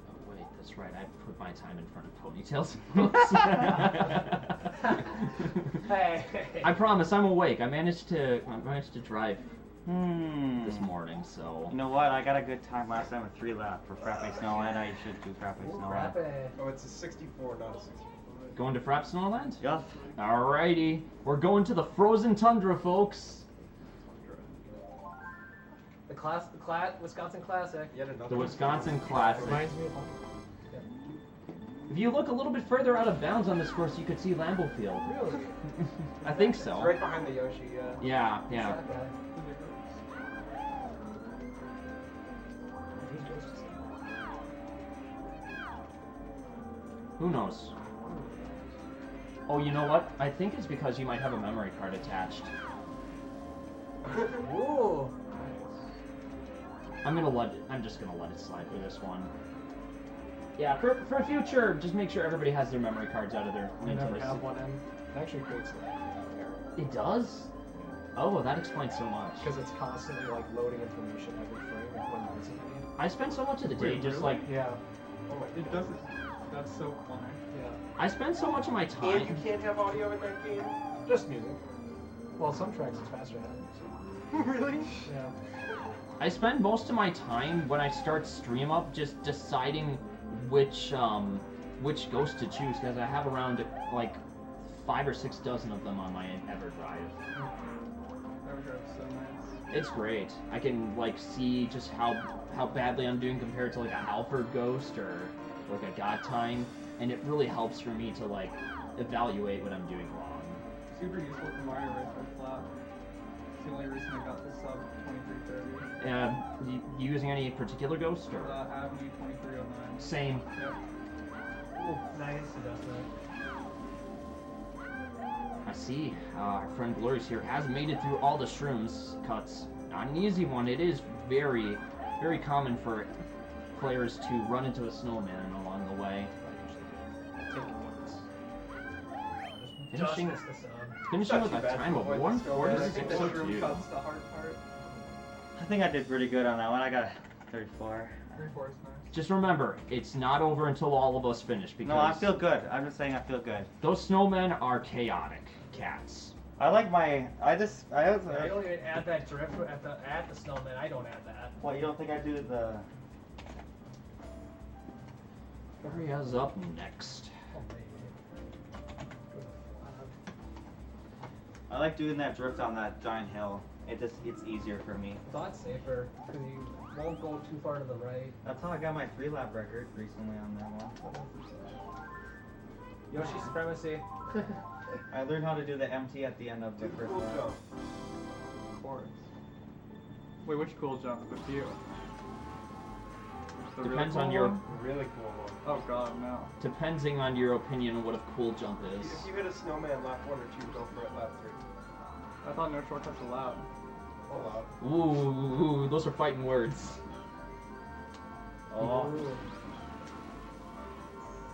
Oh wait, that's right. I put my time in front of Ponytail's. Hey. I promise, I'm awake. I managed to drive this Hmm. morning, so. You know what? I got a good time last time with 3 lap for Frappe Snowland. I should do Frappe Snowland. Frappe. Oh, it's a 64, not a 64. Going to Frapp Snowland? Yup. Alrighty. We're going to the frozen tundra, folks. The Wisconsin Classic. Yet another The one. Wisconsin Classic. Reminds me of home. If you look a little bit further out of bounds on this course, you could see Lambeau Field. Really? I think It's so. right behind the Yoshi, yeah. Yeah, yeah. That guy. Who knows? Oh, you know what? I think it's because you might have a memory card attached. Ooh. I'm just gonna let it slide for this one. Yeah, for future, just make sure everybody has their memory cards out of their I never Nintendo have Switch. one in. It actually creates an error. It does? Oh, that explains so much. Because it's constantly like loading information every frame when using it. I spend so much of the day Wait, just really? like Yeah. Oh my It doesn't. That's so funny. Yeah. I spend so much of my And you time. can't have audio in that game? Just music. Well, some tracks it's faster than Really? Yeah. I spend most of my time when I start stream up just deciding which ghost to choose because I have around like 5 or 6 dozen of them on my EverDrive. Overdrive's so nice. It's great. I can like see just how badly I'm doing compared to like a Halford ghost or like a God Time, and it really helps for me to like evaluate what I'm doing wrong. Super useful for Mario Raceway flat. It's the only reason I got the sub 2330. You using any particular ghost or? Avenue 2309. Same. Yep. Ooh, nice adjustment. I see. Our friend Glorious here has made it through all the shrooms cuts. Not an easy one. It is very, very common for players to run into a snowman along the way. Finishing with a time of 1:46.02. Cut's the hard part. I think I did pretty good on that one. I got 34. 34 is nice. Just remember, it's not over until all of us finish because No, I feel good. I'm just saying I feel good. those snowmen are chaotic cats. I like my. I was. I don't even add that drift at the snowman. I don't add that. What, you don't think I do the. Aria's up next. Oh, maybe. I like doing that drift on that giant hill. It's easier for me. It's a lot safer because you won't go too far to the right. That's how I got my 3-lap record recently on that one. Yoshi supremacy. I learned how to do the MT at the end of the first Cool lap. jump. Of course. Wait, which cool jump? The few. The really Depends cool on your one? Really cool one. Oh god, no. depending on your opinion on what a cool jump is. If you hit a snowman lap 1 or 2, go for it lap 3. I thought no shortcuts allowed. Ooh, those are fighting words. Oh.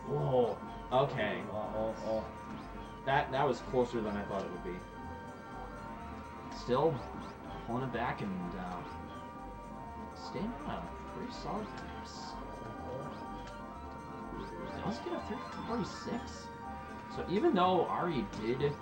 Whoa. Okay. Oh. That was closer than I thought it would be. Still pulling it back and staying on a pretty solid pace. Does get a 346. So even though Ari did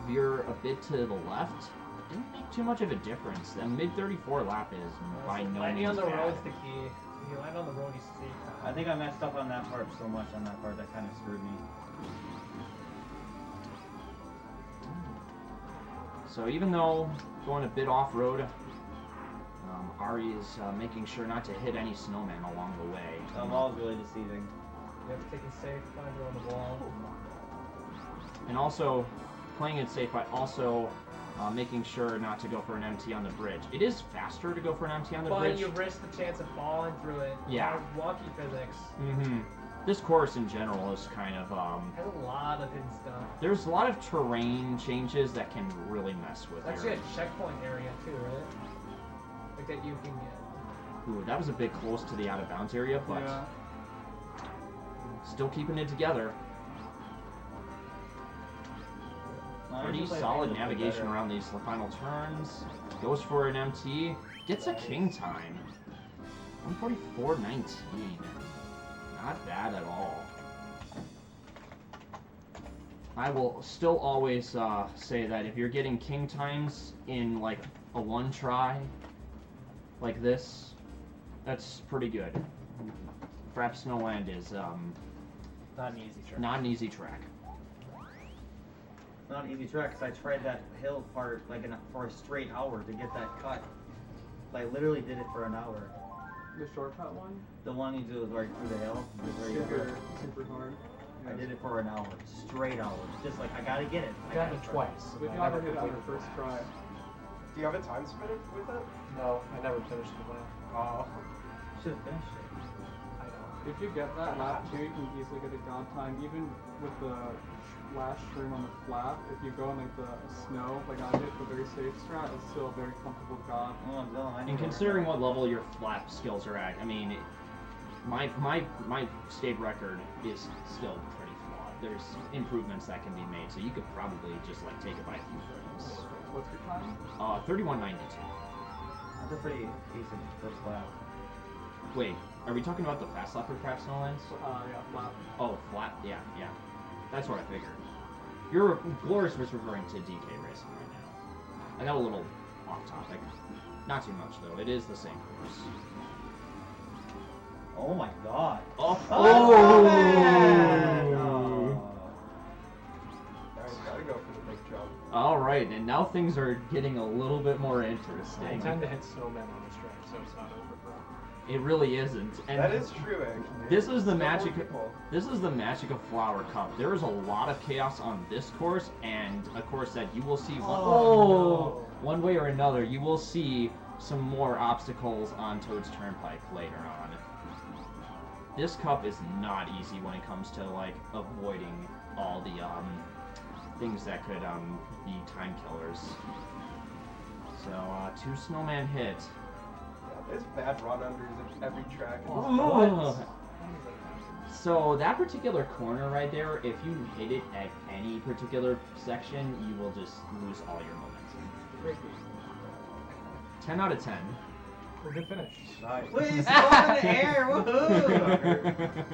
veer a bit to the left, didn't make too much of a difference. That mid 34 lap is by no Landing means on the bad. road's the key. If you land on the road, you stay calm. I think I messed up on that part so much on that part that kind of screwed me. So even though going a bit off-road, Ari is making sure not to hit any snowmen along the way. The wall's really deceiving. You have to take it safe, find her on the wall. And also playing it safe, but also making sure not to go for an MT on the bridge. It is faster to go for an MT on the But bridge. you risk the chance of falling through it. Yeah. Wonky physics. Mm-hmm. This course in general is kind of Has a lot of hidden stuff. there's a lot of terrain changes that can really mess with It's actually your. a checkpoint area too, right? Like that you can get. Ooh, that was a bit close to the out of bounds area, but Yeah. still keeping it together. Pretty solid navigation around these final turns. Goes for an MT. Gets a king time. 144.19. Not bad at all. I will still always say that if you're getting king times in like a one try, like this, that's pretty good. Fraps Snowland is Not an easy trick. not an easy track. It's not an easy track because I tried that hill part like for a straight hour to get that cut. I literally did it for an hour. The shortcut one? The one you do is right through the hill. Super hard. I did it for an hour, straight hour. Just like I gotta get it. I got it twice. We I gotta never hit it on the completed first it. try. Do you have a time spinner with it? No, I never finished the lap. Oh. Should have finished it. I know. If you get that lap 2, you can easily get a god time. Even with the last string on the flap, if you go in like the snow, like I did, the very safe strat, it's still a very comfortable god. Oh, I'm done. And considering what level your flap skills are at, I mean, my state record is still pretty flawed. There's improvements that can be made, so you could probably just like take it by a few frames. What's your time? 31.92. That's a pretty decent first lap. Wait, are we talking about the fast lap or Crap Snowlands? Yeah, flap. Oh, flat. Yeah. That's what I figured. Your Glorious was referring to DK Racing right now. I got a little off topic. Not too much though. It is the same course. Oh my god. Oh! Now he's gotta go for the big jump. All right, and now things are getting a little bit more I interesting. tend to hit snowmen on this track, so it's not over for It really isn't. And That is true, actually. This is the Still more magic. people. This is the magic of Flower Cup. There is a lot of chaos on this course, and a course that you will see one way or another. You will see some more obstacles on Toad's Turnpike later on. This cup is not easy when it comes to like avoiding all the things that could be time killers. So 2 snowman hit. There's bad run unders at every track. Ugh. So that particular corner right there, if you hit it at any particular section, you will just lose all your momentum. 10 out of 10. a good finish. Nice. Please, go in the air, woohoo!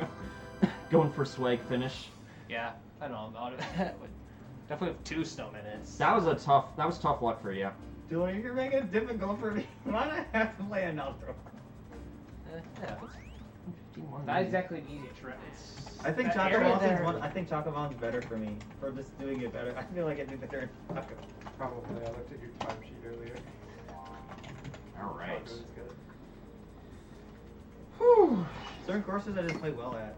Going for swag finish. Yeah, I don't know about it. Definitely have 2 snow minutes. That was tough luck for you. Dude, you're making it difficult for me. Why do I have to play another one? Yeah. Not exactly an easy trick. I think That area there- Chocobomb's better for me. For just doing it better. I feel like I do better in Choco. Probably. I looked at your timesheet earlier. All right. Choco is good. Whew. Certain courses I just play well at.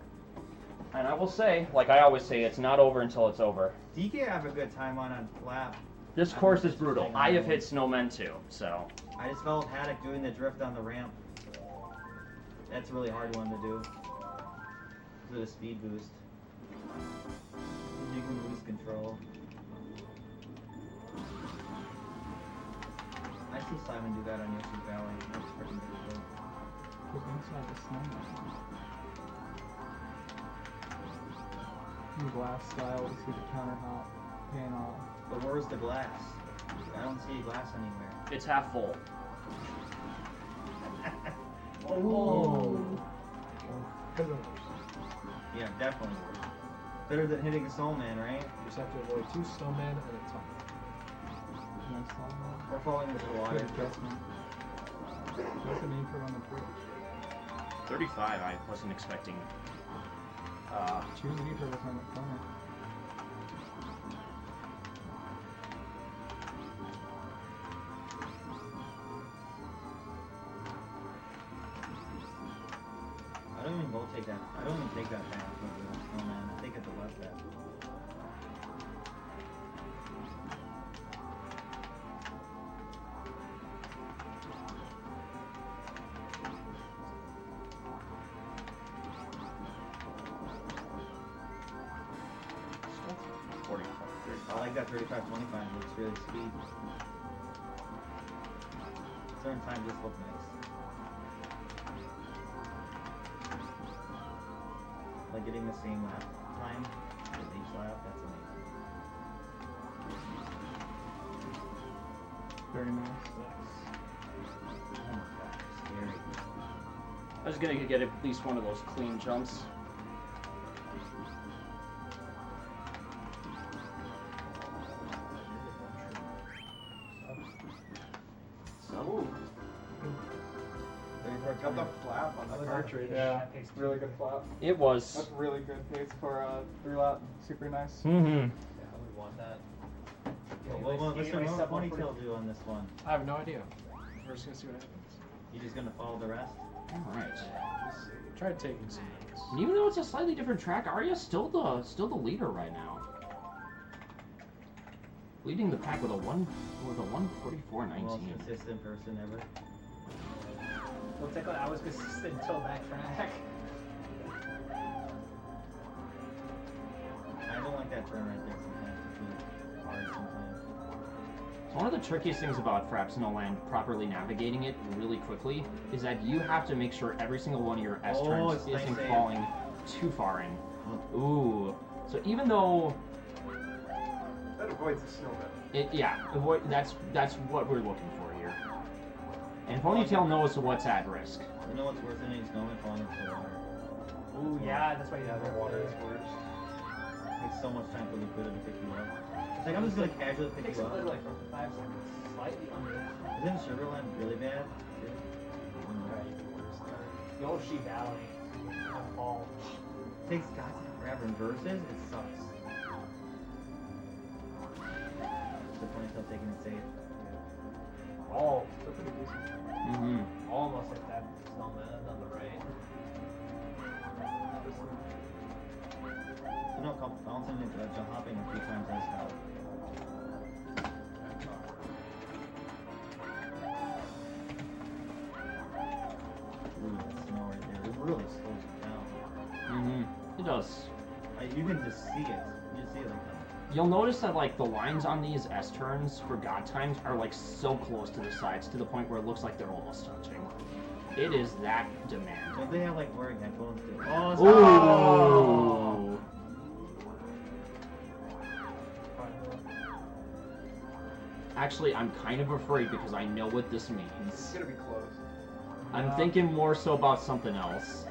And I will say, like I always say, it's not over until it's over. DK I have a good time on lap. This course is brutal. I have hit snowmen too, so. I just fell with Haddock doing the drift on the ramp. That's a really hard one to do. Because of the speed boost. You can lose control. see Simon do that on Yoshi's Valley. That's freaking difficult. Look inside the snowman. In glass style, you see the countertop pan off. But where's the glass? I don't see glass anywhere. It's half full. Oh. Yeah, definitely worse. Better than hitting a snowman, right? You just have to avoid 2 snowmen and a tunnel. Nice long Or falling into the water. Good adjustment. What's the name for on the bridge? 35, I wasn't expecting. 2 meter was on the corner. I don't even go take that. I don't even take that path over the snowman. I take it the left path. I like that 35-25. Looks really speed. Certain times this looks nice. Like getting the same lap time with each lap, that's amazing. Very nice. Oh my god, scary. I was gonna get at least one of those clean jumps. Got the flap on the cartridge. Yeah, really good flap. It was. That's really good pace for 3-lap. Super nice. Mm-hmm. Yeah, I would want that. What will Mr. Ponytail do on this one? I have no idea. We're just gonna see what happens. You just gonna follow the rest? Alright. Tried taking some notes. And even though it's a slightly different track, Arya's still the leader right now. Leading the pack with a 1:44.19. Most consistent person ever. Well, take out, I was consistent until that track. I don't like that turn right there sometimes. It's really hard sometimes. One of the trickiest things about Fraps Snowland properly navigating it really quickly is that you have to make sure every single one of your S turns it's nice isn't save. falling too far in. Ooh. So even though That avoids the snowman. that's what we're looking for here. And Ponytail knows what's at risk. You know what's worse than any snowman falling into the water? Ooh, yeah, that's why you Yeah, have the water is worse. It takes so much time for the liquid to pick you up. It's like I'm just gonna casually pick takes you a up. little like from 5 seconds, slightly under. Isn't Sugarland really bad? Yoshi Valley. Fall. It takes God forever in verses. It sucks. The Ponytail taking it safe. Oh, That's pretty decent. Mm-hmm. almost hit that snowman on the right. You know, bouncing and jump hopping a few times does help. Ooh, that snow right there. It really slows it down. Mm-hmm. It does. You can just see it. You just see it like that. You'll notice that like the lines on these S turns for God times are like so close to the sides to the point where it looks like they're almost touching. It is that demand. Don't they have like wearing headphones too? Ooh. Actually, I'm kind of afraid because I know what this means. It's gonna be close. I'm thinking more so about something else.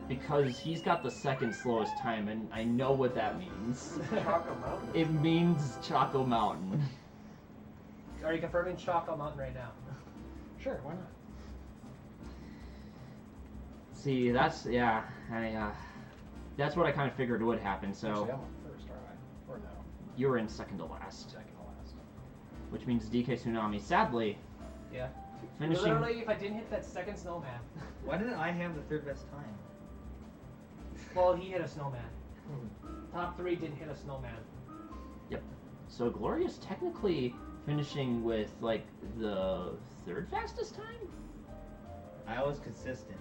Because he's got the second slowest time, and I know what that means. Choco Mountain. It means Choco Mountain. Are you confirming Choco Mountain right now? Sure, why not? See, that's, yeah, that's what I kind of figured would happen, so Actually, I'm on first, aren't I? Or no? you were in second to last. Second to last. Which means DK Tsunami, sadly, Yeah. finishing... Literally, if I didn't hit that second snowman. Why didn't I have the third best time? Well, he hit a snowman. Top 3 didn't hit a snowman. Yep. So Gloria's technically finishing with, like, the third fastest time? I was consistent.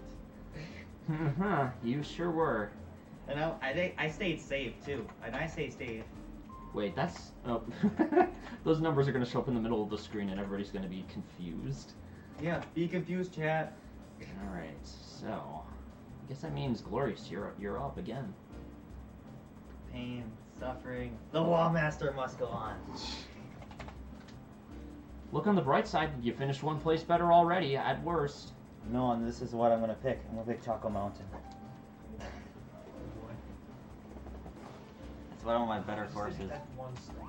You sure were. And I stayed safe too. And I stayed safe. Wait, that's... Oh. Those numbers are going to show up in the middle of the screen and everybody's going to be confused. Yeah, be confused, chat. Alright, so... I guess that means Glorious, you're up again. Pain, suffering. The Wallmaster must go on. Look on the bright side, you finished one place better already, at worst. No, and this is what I'm gonna pick. I'm gonna pick Choco Mountain. That's one of my better courses. That one step.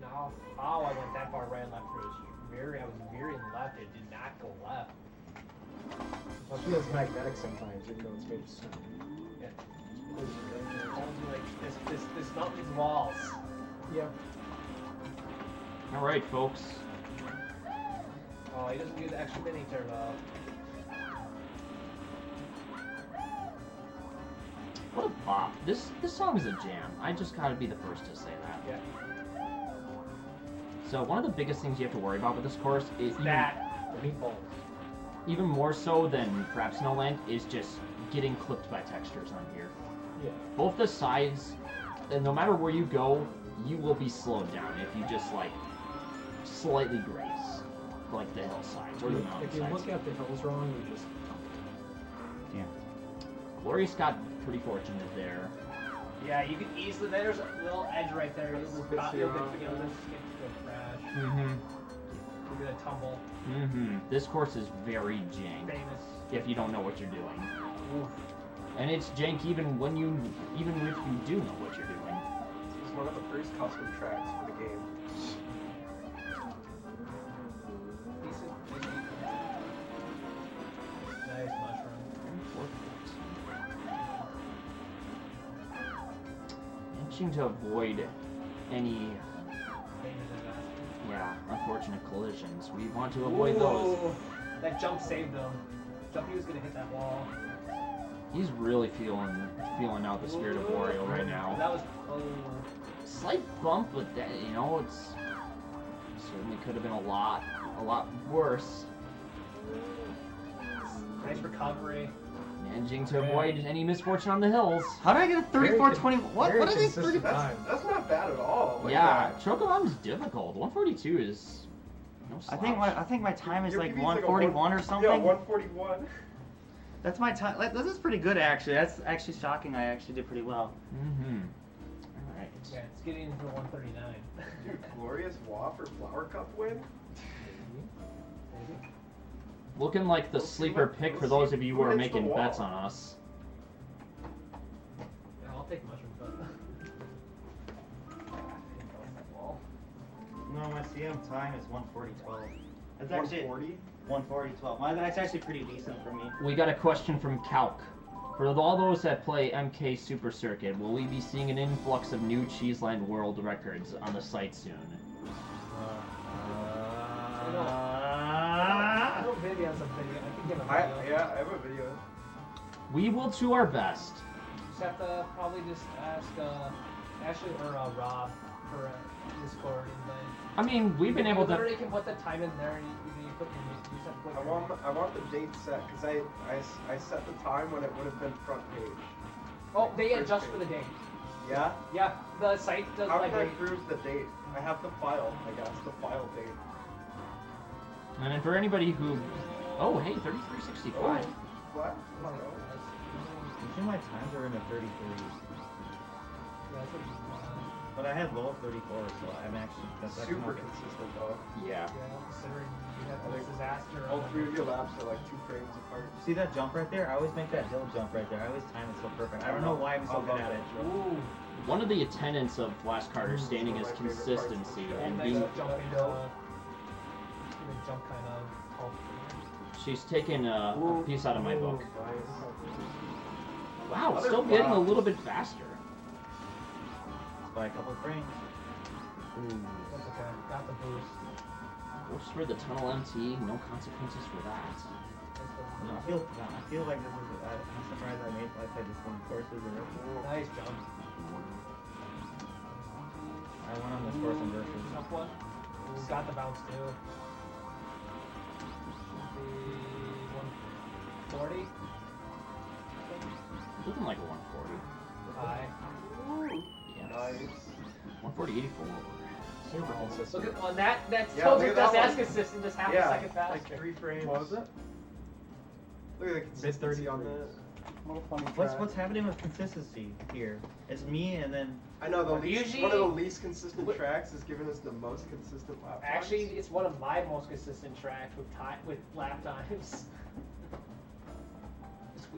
No. Oh, I went that far right and left. I was veering left. It did not go left. Well, it feels magnetic sometimes, even though it's made of stone. Yeah. Like this mountain's walls. Yeah. Alright, folks. Oh, he doesn't do the extra mini turbo. What a bop. This song is a jam. I just gotta be the first to say that. Yeah. So one of the biggest things you have to worry about with this course is The meatballs. even more so than perhaps Snowland is just getting clipped by textures on here. Yeah. Both the sides, and no matter where you go, you will be slowed down if you just like slightly graze, like the hillsides or the mountain If you sides. look at the hills wrong, you just... Yeah. Glorious got pretty fortunate there. Yeah, you can easily. There's a little edge right there. You'll Good skip zero. to crash. Mm-hmm. You're gonna tumble. Mm-hmm. This course is very jank Famous. if you don't know what you're doing. Oof. And it's jank even if you do know what you're doing. This is one of the first custom tracks for the game. Decent. Nice mushroom. Managing to avoid any Famous disaster. unfortunate collisions. We want to avoid those. Ooh, that jump saved him. Jumpy was gonna hit that wall. He's really feeling out the spirit of Wario right now. That was Slight bump, but that, it's certainly could have been a lot worse. nice recovery. Managing to avoid any misfortune on the hills. How did I get a 34-20? What Very are these consistent 30? time. That's not bad at all. Like Yeah, that. Chocobomb's difficult. 142 is no slouch. I think my time is Your like PB's 141 or something. Yeah, 141. That's my time. Like, this is pretty good actually. That's actually shocking. I actually did pretty well. Mm-hmm. All right. Yeah, it's getting into 139. Dude, glorious Waffer Flower Cup win? Maybe. Looking like the We'll see sleeper what- pick we'll for see those of you who who are hits the making wall. bets on us. Yeah, I'll take mushroom, but. No, my CM time is 140-12. That's 140? 140-12. That's actually pretty decent for me. We got a question from Calc. For all those that play MK Super Circuit, will we be seeing an influx of new Cheeseland World records on the site soon? I know Vivi has a video. I can give a video. Yeah, I have a video. We will do our best. Just have to probably just ask Ashley or Rob for a Discord invite. I mean, we've been able You to... literally can put the time in there and you put your you just have to put your I want the date set because I set the time when it would have been front page. Oh, they First adjust page. for the date. Yeah? Yeah, the site does How like can I prove the date? I have the file, I guess, the file date. And then for anybody who... Oh, hey, 3365. What? Usually my times are in the 33s. Yeah, that's what you But I had low of 34, so I'm actually... That's Super more consistent though. Yeah. considering you had this disaster. All three of your laps are like 2 frames apart. See that jump right there? I always make that hill jump right there. I always time it so perfect. I don't know why I'm so good at it. Ooh. One of the tenets of Last Karter Standing is consistency and being... Jump kind of help. She's taken a piece out of my book. Wow, Other still getting a flops. little bit faster. By a couple frames. That's okay. Got the boost. Works for the Tunnel MT, no consequences for that. I feel like this is. I'm surprised I played this one courses already. Nice jump. I went on this course in versus. Jump one. Got the bounce too. The 140. Looking like a 140. High. Yes. 140.84. Super consistent. Look at on that. That's Yeah, totally look at that that's one. consistent. Just half Yeah, a second faster. like 3 frames. What was it? Look at the consistency on that. What a funny What's track. what's happening with consistency here? It's me and then I know the least, Usually- one of the least consistent tracks has given us the most consistent lap times. Actually, it's one of my most consistent tracks with lap times.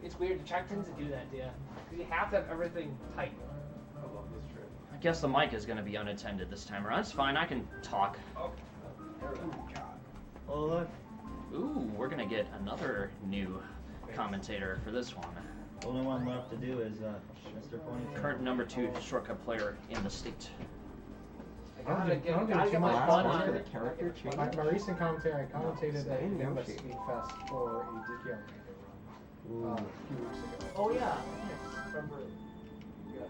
It's weird. The track tends to do that, yeah. Because you have to have everything tight. I love this track. I guess the mic is going to be unattended this time around. It's fine. I can talk. oh look, Ooh, we're going to get another new commentator for this one. the only one left to do is Mr. Ponytail. Current number 2 shortcut player in the state. I don't Gotta do get too my much fun fun on for the it. character change. My recent commentary, I commentated at Yamba Speed Fest for a DK Arcade run a few weeks ago. Oh yeah. Yes. Remember? Yeah.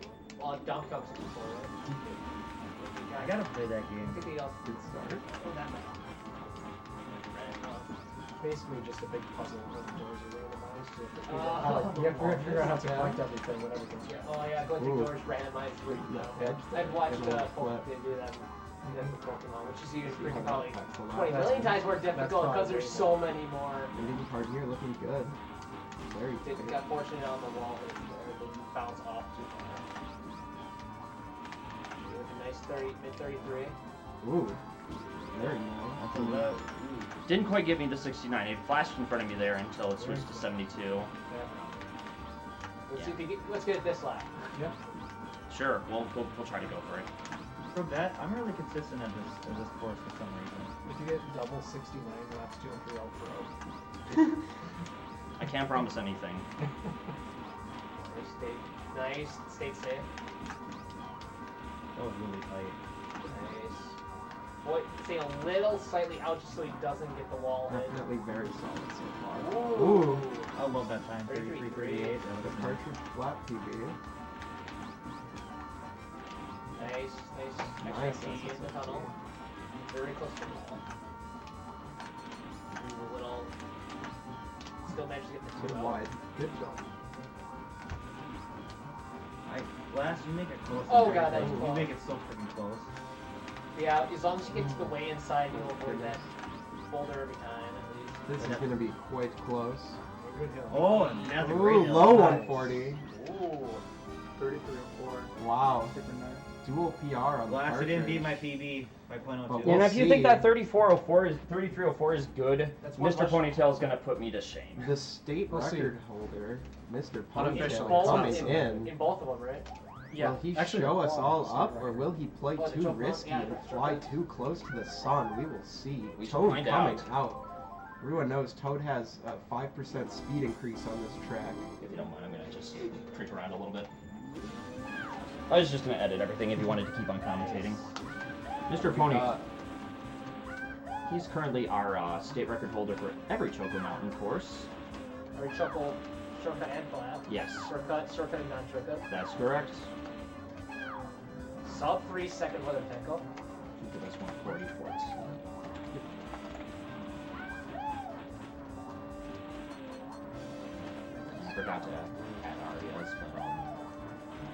Donkey Kong 64, right? I gotta play that game. I think they also Good start. oh, that might. Basically just a big puzzle where the doors are randomized. Oh. You have to figure out how to collect everything when everything's ready. Oh yeah, going through Ooh. doors randomized. Yeah. I've watched It'll flip. they do that. For Pokemon, which is usually Yeah, probably that's a lot. 20 million times more difficult fine. because there's so many more. Ending card here looking good. Very They good. got fortunate on the wall that they bounce off too far. With a nice 30, mid 33. Ooh. Very nice. That's a low. Didn't quite give me the 69. It flashed in front of me there until it switched to 72. Let's see if you get, let's get it this lap. Yep. Sure, we'll try to go for it. For that, I'm really consistent at this course for some reason. If you get double 69 laps, 2 and 3 all pro. I can't promise anything. Nice, stayed safe. That was really tight. Nice. Boy, stay a little slightly out just so he doesn't get the wall hit. Definitely very solid so far. Ooh. I love that time. 33, 38. That The was nice. cartridge flat PB. Nice. Nice, Actually, see in the tunnel. Very close to the wall. Ooh, a little. Still managed to get the 2 Good out. wide. Good job. Last, you make it close. Oh, and very God, that was close. close. You make it so freaking close. Yeah, as long as you get to the way inside, you'll avoid that boulder every time at least. This is going to be quite close. Good hill. Oh, and that's a great Ooh, hill. low Nice. 140. Ooh. 3304. Wow. Super nice. Dual PR on the Last, you cartridge. didn't beat my PB by .02. But Yeah, and if you think see. that 3404 is 3304 is good, That's one Mr. less- Ponytail is gonna put me to shame. The state We'll see. record holder, Mr. Unofficially, Ponytail, it's coming in. In both of them, right? Will he Actually, show the us quad all is the up, or record. will he play Oh, the too choke bump, risky yeah, and the choke fly bump. too close to the sun? We will see. We shall Toad find coming out. out. Everyone knows Toad has a 5% speed increase on this track. If you don't mind, I'm gonna just creep around a little bit. I was just gonna edit everything if you wanted to keep on commentating. Mr. Pony, he's currently our state record holder for every Choco Mountain course. Or shortcut and flat. Yes, Shortcut and non-shortcut. that's correct. Sub 3 second weather tackle. Give us 140 for it. I forgot to add Arias, but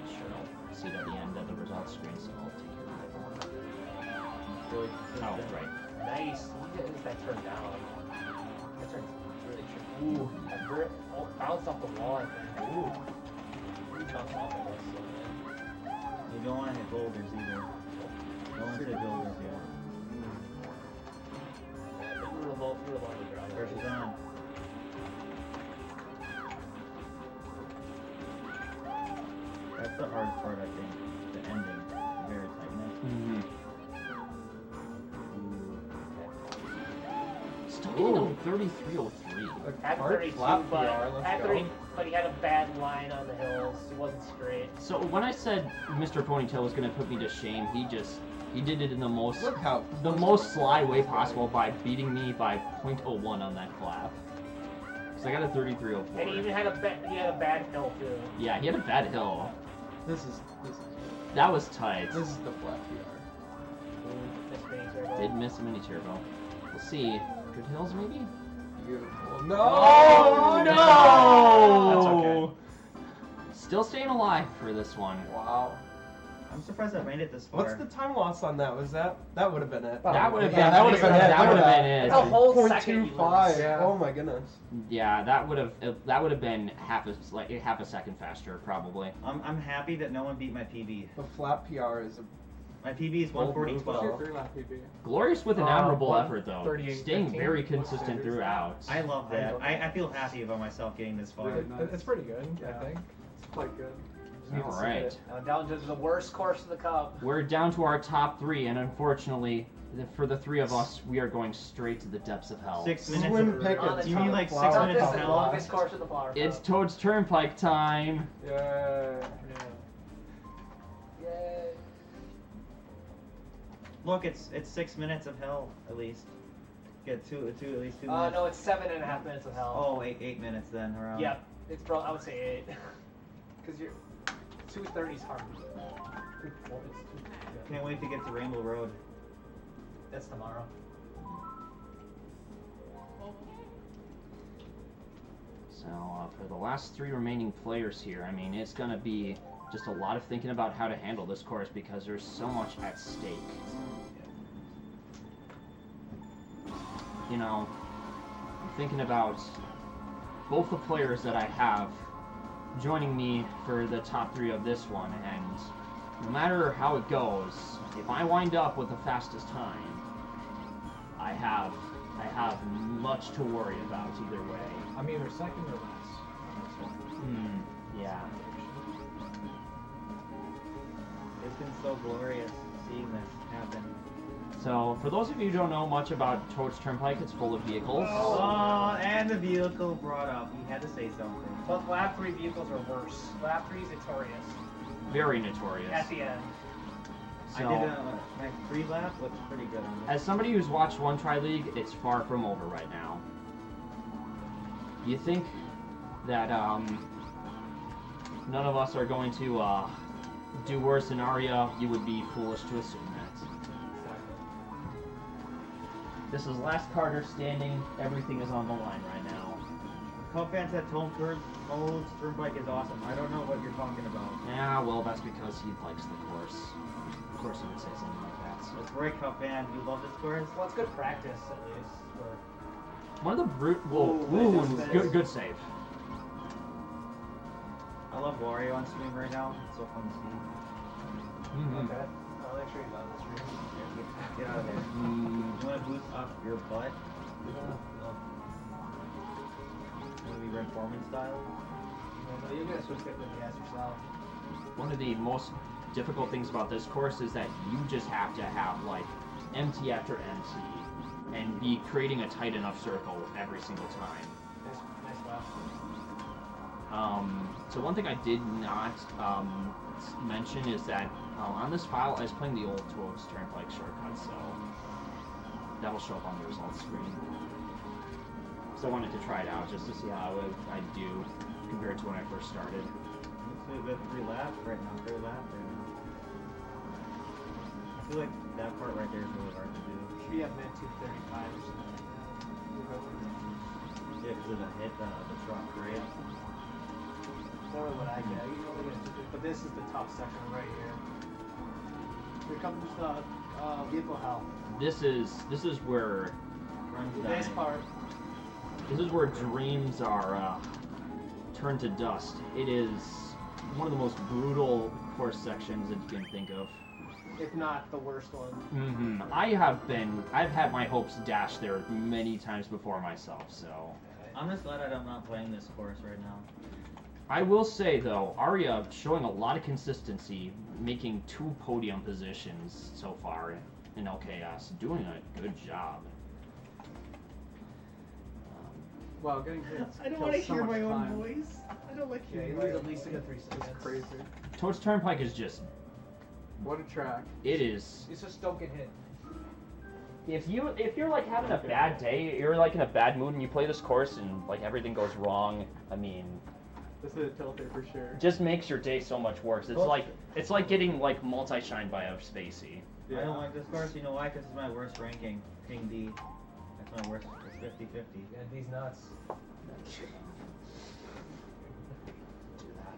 sure I'll see it at the end of the results screen, so I'll take care of it. Really Oh, consistent. Nice. right. He gets that turn down. That turn's really tricky. Ooh. That bounced off the wall, I think. Ooh. He bounced off of this. You don't want to hit boulders either. Don't want to hit boulders yet. Yeah, we were low to ground. Pressure's on. That's the hard part, I think. The ending. Very tightness. Still getting a 3303. At Cart 32, flap but PR, let's at go. 30, but he had a bad line on the hills. He wasn't straight. So when I said Mr. Ponytail was gonna put me to shame, he did it in the most Look how sly way possible by beating me by 0.01 on that flap. Cause I got a 3304. And he even had a bad hill too. Yeah, he had a bad hill. This is That was tight. the flat PR. This mini turbo. Did miss a mini turbo. We'll see. Good hills maybe? Beautiful. No! Oh no! That's okay. Still staying alive for this one. Wow. I'm surprised I made it this far. What's the time loss on that? Was that would have been it? That would have been. Yeah, that would have been it. That would have been it. It's a whole second. 0.25. Yeah. Oh my goodness. Yeah, that would have been half a second faster probably. I'm happy that no one beat my PB. The flat PR is a My PB is Bold move. 140.12. 3-lap PB. Glorious with an admirable effort though, 38, staying 15. very consistent throughout. I love that. I feel happy about myself getting this far. Really nice. It's pretty good, I Yeah. think. It's quite good. All right. Down to the worst course of the cup. We're down to our top 3, and unfortunately, for the 3 of us, we are going straight to the depths of hell. 6 minutes. Swim Of, pickets. you mean like 6 Flower minutes This of is the hell? longest course of the flower cup. It's Toad's Turnpike time. Yeah. Yay. Look, it's 6 minutes of hell at least. Get at least 2 minutes. No, it's 7.5 minutes of hell. Oh, 8 minutes then around. Yep. It's probably, I would say 8. Because you're 2:30's hard. Can't wait to get to Rainbow Road. That's tomorrow. So for the last 3 remaining players here, I mean, it's gonna be just a lot of thinking about how to handle this course because there's so much at stake. You know, I'm thinking about both the players that I have joining me for the top 3 of this one, and no matter how it goes, if I wind up with the fastest time, I have much to worry about either way. I'm either second or last. Yeah. It's been so glorious seeing this happen. So, for those of you who don't know much about Toad's Turnpike, it's full of vehicles. Oh, and the vehicle brought up. He had to say something. But lap 3 vehicles are worse. Lap 3 is notorious. Very notorious. At the end. So, I did my free lap. Looks pretty good on this. as somebody who's watched One Tri-League, it's far from over right now. You think that none of us are going to do worse than Arya, you would be foolish to assume that. This is Last Karter Standing. Everything is on the line right now. Cub fans at Toad's Turnpike is awesome. I don't know what you're talking about. Yeah, well, that's because he likes the course. Of course he would say something like that. That's right, Cub fan. You love this course? Well, it's good practice, at least. For... One of the good save. I love Wario on stream right now. It's so fun to see. Okay. I'll make sure you love the stream. Get out of there. You want to boost up your butt? No. Want to be Red Foreman style? No, you're gonna switch it with the ass yourself. One of the most difficult things about this course is that you just have to have like empty after empty and be creating a tight enough circle every single time. Nice lap. So one thing I did not mention is that on this file I was playing the old Toad's Turnpike shortcut, so that will show up on the results screen. So I wanted to try it out just to see how I'd do compared to when I first started. Looks like a good 3 lap right now. 3 lap right now. I feel like that part right there is really hard to do. Should be at mid 235 or something like that. Yeah, because of the hit the truck, right? Or what I get. You only get but this is the top section right here. Here comes the vehicle hell. This is where This part. this is where dreams are turned to dust. It is one of the most brutal course sections that you can think of. If not the worst one. I've had my hopes dashed there many times before myself, so. I'm just glad I'm not playing this course right now. I will say though, Arya showing a lot of consistency, making 2 podium positions so far in LKS, doing a good job. Wow, getting hits. I don't kills want to so hear much my own time. voice. I don't like Yeah, you hearing lose my at own least a good 3 seconds. It's crazy. Toad's Turnpike is just, What a track. it is. You just don't get hit. If you're like having a bad day, you're like in a bad mood and you play this course and like everything goes wrong, I mean, This is a tilter for sure. it just makes your day so much worse. It's like getting like multi-shined by a Spacey. I don't like this course. You know why? Because it's my worst ranking. King D. That's my worst. It's 50-50. Yeah, these nuts.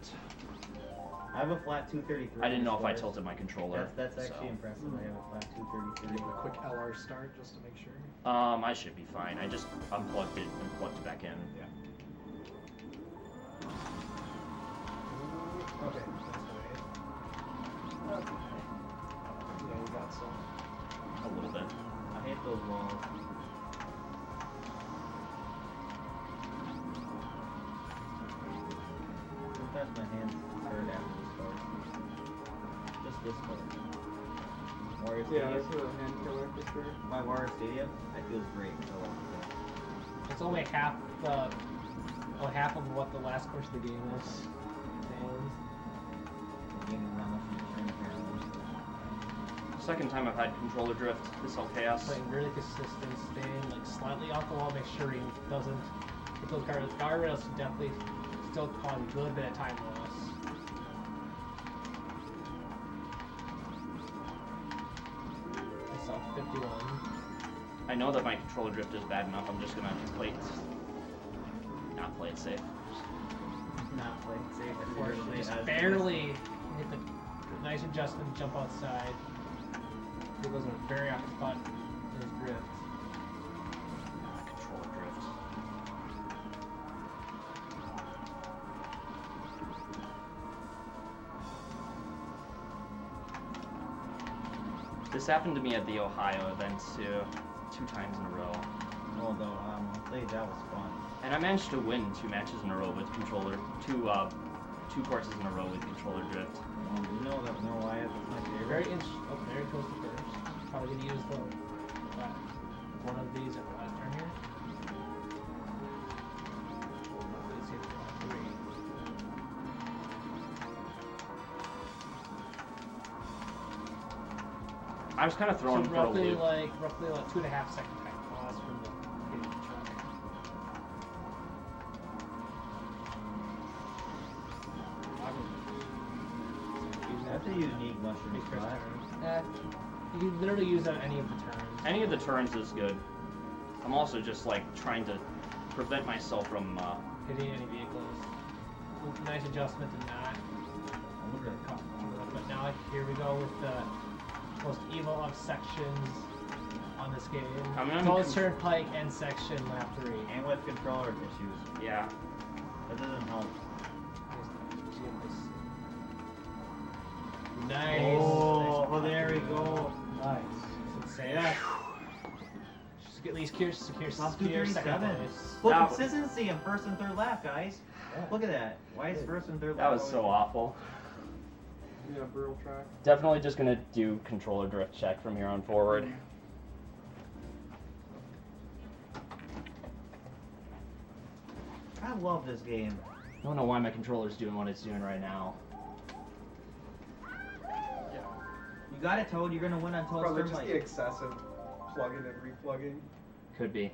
flat. I have a flat 233. I didn't know if I scores. tilted my controller. That's actually so. impressive. I have a flat Give 233. it a quick LR start just to make sure. I should be fine. I just unplugged it and plugged it back in. Yeah. Okay, that's right. Okay. Yeah, we got some. A little bit. I hate those walls. Sometimes my hands hurt after this part. Just this part. Warrior Yeah, Stadium. this is a hand killer for sure. My Warrior Stadium, that feels great. I love it. It's only half of what the last course of the game is. And The game is not much of a trend apparently. Second time I've had controller drift this whole chaos. playing really consistent, staying like slightly off the wall, make sure he doesn't hit those guardrails. Guardrails definitely still cause a good bit of time loss. It's on 51. I know that my controller drift is bad enough. I'm just gonna not play it safe. Not playing safe. Unfortunately, just barely hit the nice adjustment, jump outside. He goes in a very awkward spot in his drift. Controller drift. This happened to me at the Ohio event too, 2 times in a row. Although, I'll tell you that was fun. And I managed to win 2 matches in a row with controller, two courses in a row with controller drift. You know why that's my favorite? Very interesting. Oh, there he goes to first. Probably gonna use one of these at the last turn here. Let's see if it's 3. I was kind of thrown So for a roughly loop. like 2.5 second time loss from the hitting the truck. That's a unique mushroom spot. You can literally use that on any of the turns. Any of the turns is good. I'm also just like trying to prevent myself from Hitting any vehicles. Nice adjustment to not. But now here we go with the most evil of sections on this game. Both Turnpike and section lap 3. And with controller issues. yeah. That doesn't help. Nice. Oh, there we go. Nice. Insane. Yeah. Just at least secure Top second 237. place. Look, That- consistency in first and third lap, guys. Look at that. Why is first and third lap? That was so awful. Yeah, brutal track. Definitely just gonna do controller drift check from here on forward. I love this game. I don't know why my controller's doing what it's doing right now. Yeah. You got it, Toad. You're gonna win on Toad's Probably turn just like. the excessive plugging and replugging. Could be.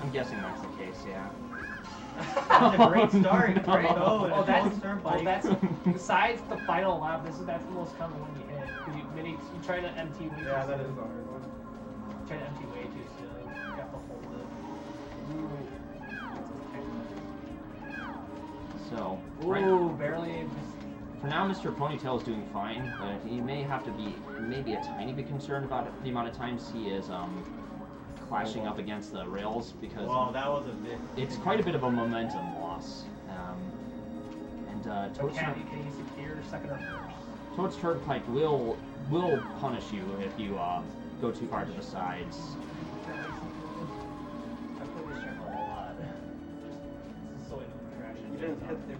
I'm guessing that's the case, yeah. That's a great start. Oh, Great no. Toad. Oh, that's, Turnpike. oh, that's besides the final lap. That's the most common one you hit. 'Cause you try to empty way too Yeah, that soon. is a hard one. Try to empty way too soon. You have to hold it. So, Ooh, barely. for now, Mr. Ponytail is doing fine, but he may have to be maybe a tiny bit concerned about the amount of times he is clashing up against the rails because Well, that was a bit. it's quite a bit of a momentum loss. Toad's Can you secure second or first? Toad's Turnpike will punish you if you go too far to the sides. I play this track a lot. This is so trash. If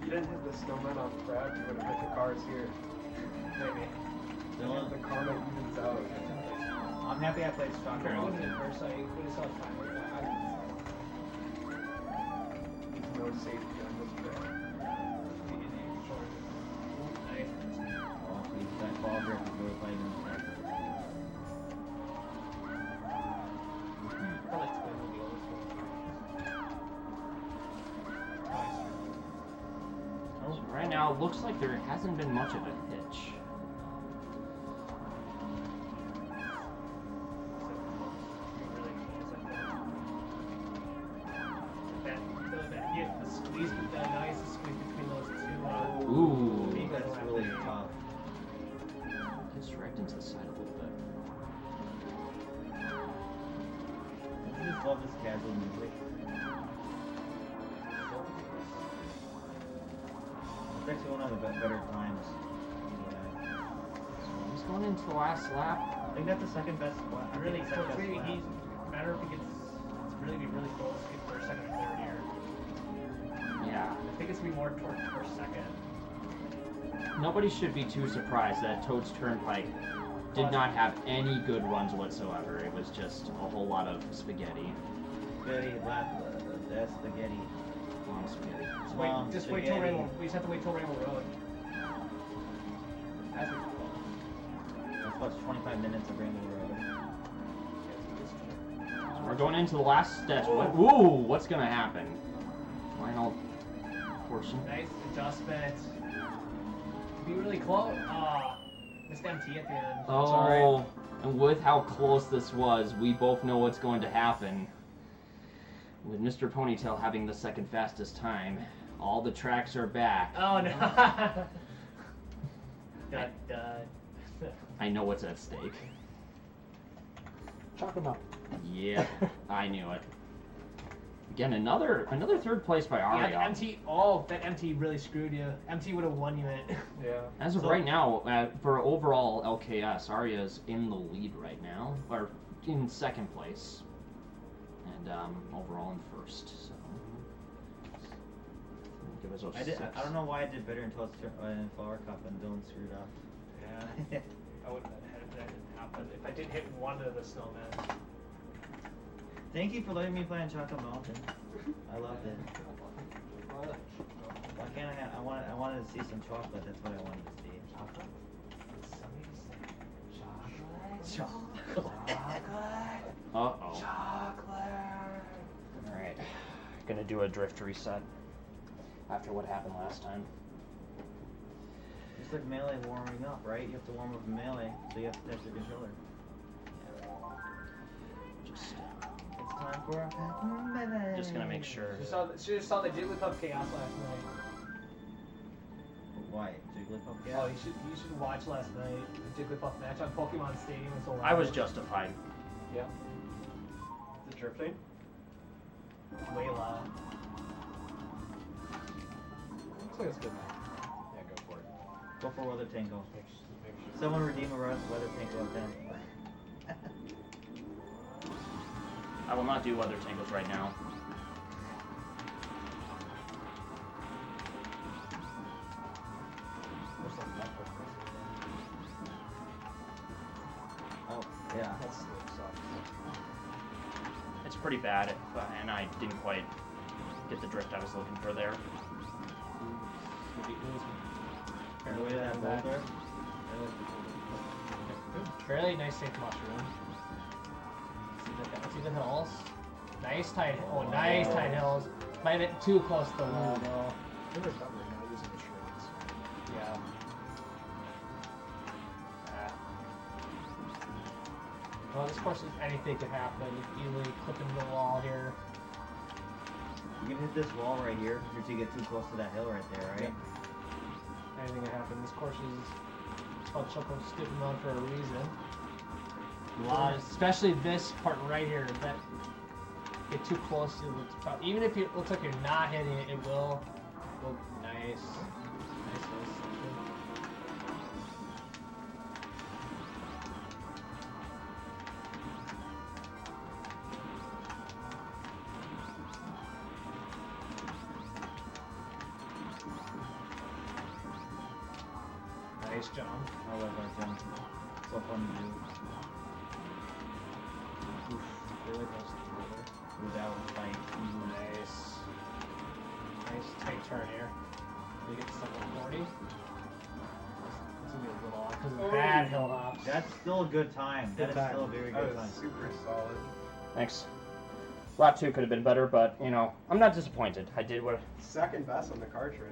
you didn't hit the snowman on prep, you would have hit the cars here. Maybe. And the karma evens out. I'm happy I played stronger. I wasn't at first, I would have saw time like that. No safety on this track. Oh, please, that ball grip is really playing in the track. So right now, it looks like there hasn't been much of a hitch. just love this casual music. It's actually one of the better times. He's going into the last lap. I think that's the second best spot. I Really, think so second it's best really, lap. he's matter if he gets, it's really be really close to get first, second, or third here. Yeah. I think it's gonna be more towards first, second. Nobody should be too surprised that Toad's Turnpike did not have any good runs whatsoever. It was just a whole lot of spaghetti. Spaghetti, that's spaghetti. Long spaghetti. Just wait till Rainbow. We just have to wait till Rainbow Road. That's what Let's watch 25 minutes of Rainbow Road. So we're going into the last stretch. Ooh, what's gonna happen? Final portion. nice adjustment. Be really close. Missed MT at the end. Oh, and with how close this was, we both know what's going to happen. With Mr. Ponytail having the second fastest time, all the tracks are back. Oh no. Dun, dun. I know what's at stake. Chalk him up. Yeah, I knew it. Again, another third place by Yeah, Aria. the MT. Oh, that MT really screwed you. MT would have won you it. Yeah. As of So- right now, for overall LKS, Aria's in the lead right now, or in second place, and overall in first. So give us a I don't know why I did better in Flower Cup and Dylan screwed up. Yeah. I would have been ahead if that didn't happen. If I didn't hit one of the snowmen. Thank you for letting me play on Chocolate Mountain. I loved it. Why can't I wanted to see some chocolate. That's what I wanted to see. Chocolate? Uh-oh. Chocolate. Alright. Gonna do a drift reset after what happened last time. Just like Melee warming up, right? You have to warm up Melee, so you have to test your controller. It's time for Just gonna make sure. Should have saw the Jigglypuff chaos last night. Why? Jigglypuff? Oh, you should watch last night the Jigglypuff match on Pokemon Stadium. It's so I was loud. justified. Yeah. The drifting? Way loud. Looks like it's good. Yeah, go for it. Go for Weather Tango. Make sure. Someone redeem a Weather Tango event. I will not do weather tangles right now. Looks like that first person. Oh, yeah. That's sucks. It's pretty bad, and I didn't quite get the drift I was looking for there. Fair way to that boulder. Fairly nice safe mushroom. See the hills. Nice tight. Oh, nice tight hills. Might have been too close to the wall though. They were done right now using the shreds. Yeah. Well, this course is anything could happen. Easily clipping the wall here. You can hit this wall right here if you get too close to that hill right there, right? Anything could happen. This course is called Choco Stupid Mode for a reason. A lot, especially this part right here. That get too close to the, even if it looks like you're not hitting it, it will go nice. Nice section. Nice jump. I love that jump. So fun to do. Really close to the shoulder. Without fight. Nice. Nice tight turn here. You get stuck on 40. This will be a little off because of bad hill hops. That's still a good time. Good That is time. still a very That good was time. super solid. Thanks. Lap 2 could have been better, but you know, I'm not disappointed. I did Second best on the cartridge.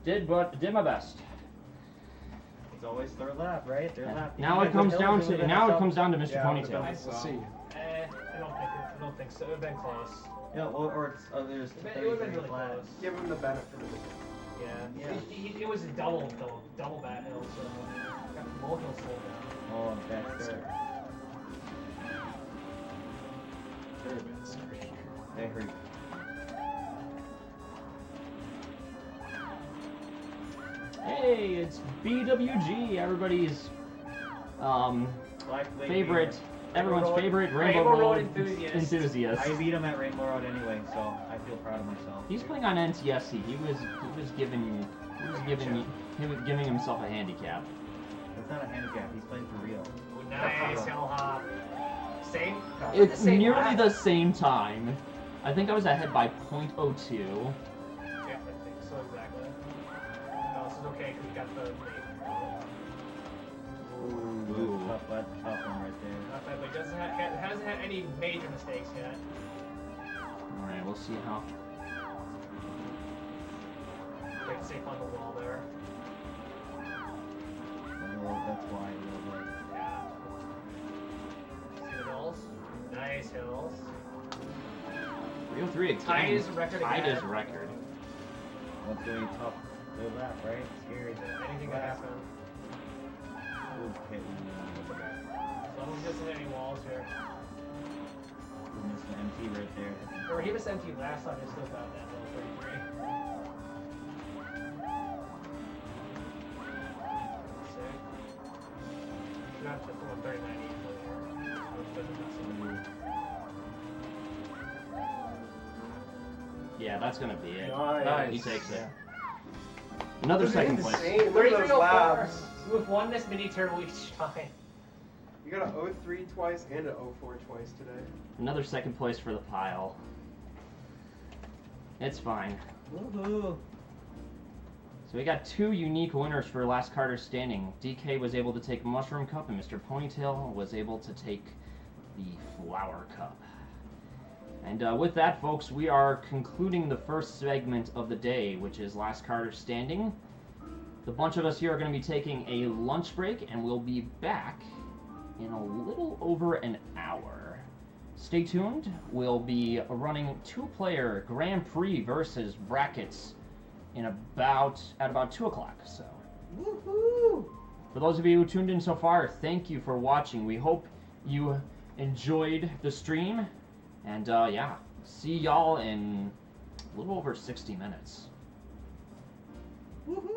did my best. It's always third lap, right? Third lap. Now it comes down to Mr. Yeah, Ponytail. I don't think so. It would have been close. Yeah, or it's there's It would have been really flat. close. Give him the benefit of the doubt. Yeah. It was a double bad hill, so got both hills slowed down. Oh, that's third. Very bad, sorry. They hurt. Hey, it's BWG, everybody's Like, favorite, everyone's favorite Rainbow Rainbow Road Road enthusiast. I beat him at Rainbow Road anyway, so I feel proud of myself. He's playing on NTSC. He was giving himself a handicap. That's not a handicap. He's playing for real. Oh, nice hill hop. Same. It's same nearly lap. the same time. I think I was ahead by 0.02. Yeah, I think so exactly. No, this is okay because we got the Ooh, tough one right there. not bad, but it hasn't had any major mistakes yet. All right, we'll see how. Played safe on the wall there. Well, that's why a little bit. Yeah. See the hills? Nice hills. 303 again. Tied his record Tied again. his record. What's going to be tough? Good lap, right? Scary. Anything could happen. Okay. As long as he doesn't hit any walls here. He's missing MT right there. Or he missed empty last time, he still got that little 33. Sick. Should have to pull a 39 easily here. Which doesn't mess with Yeah, that's gonna be it. Nice. He takes it. Another second place. Insane. Look at those labs. With one missed mini turbo each time. You got a 03 twice and a 04 twice today. Another second place for the pile. It's fine. Woohoo! So we got two unique winners for Last Karter Standing. DK was able to take Mushroom Cup, and Mr. Ponytail was able to take the Flower Cup. And with that, folks, we are concluding the first segment of the day, which is Last Karter Standing. The bunch of us here are going to be taking a lunch break, and we'll be back in a little over an hour. Stay tuned. We'll be running two-player Grand Prix versus brackets at about 2 o'clock. So, woohoo! For those of you who tuned in so far, thank you for watching. We hope you enjoyed the stream. And yeah, see y'all in a little over 60 minutes. Woohoo!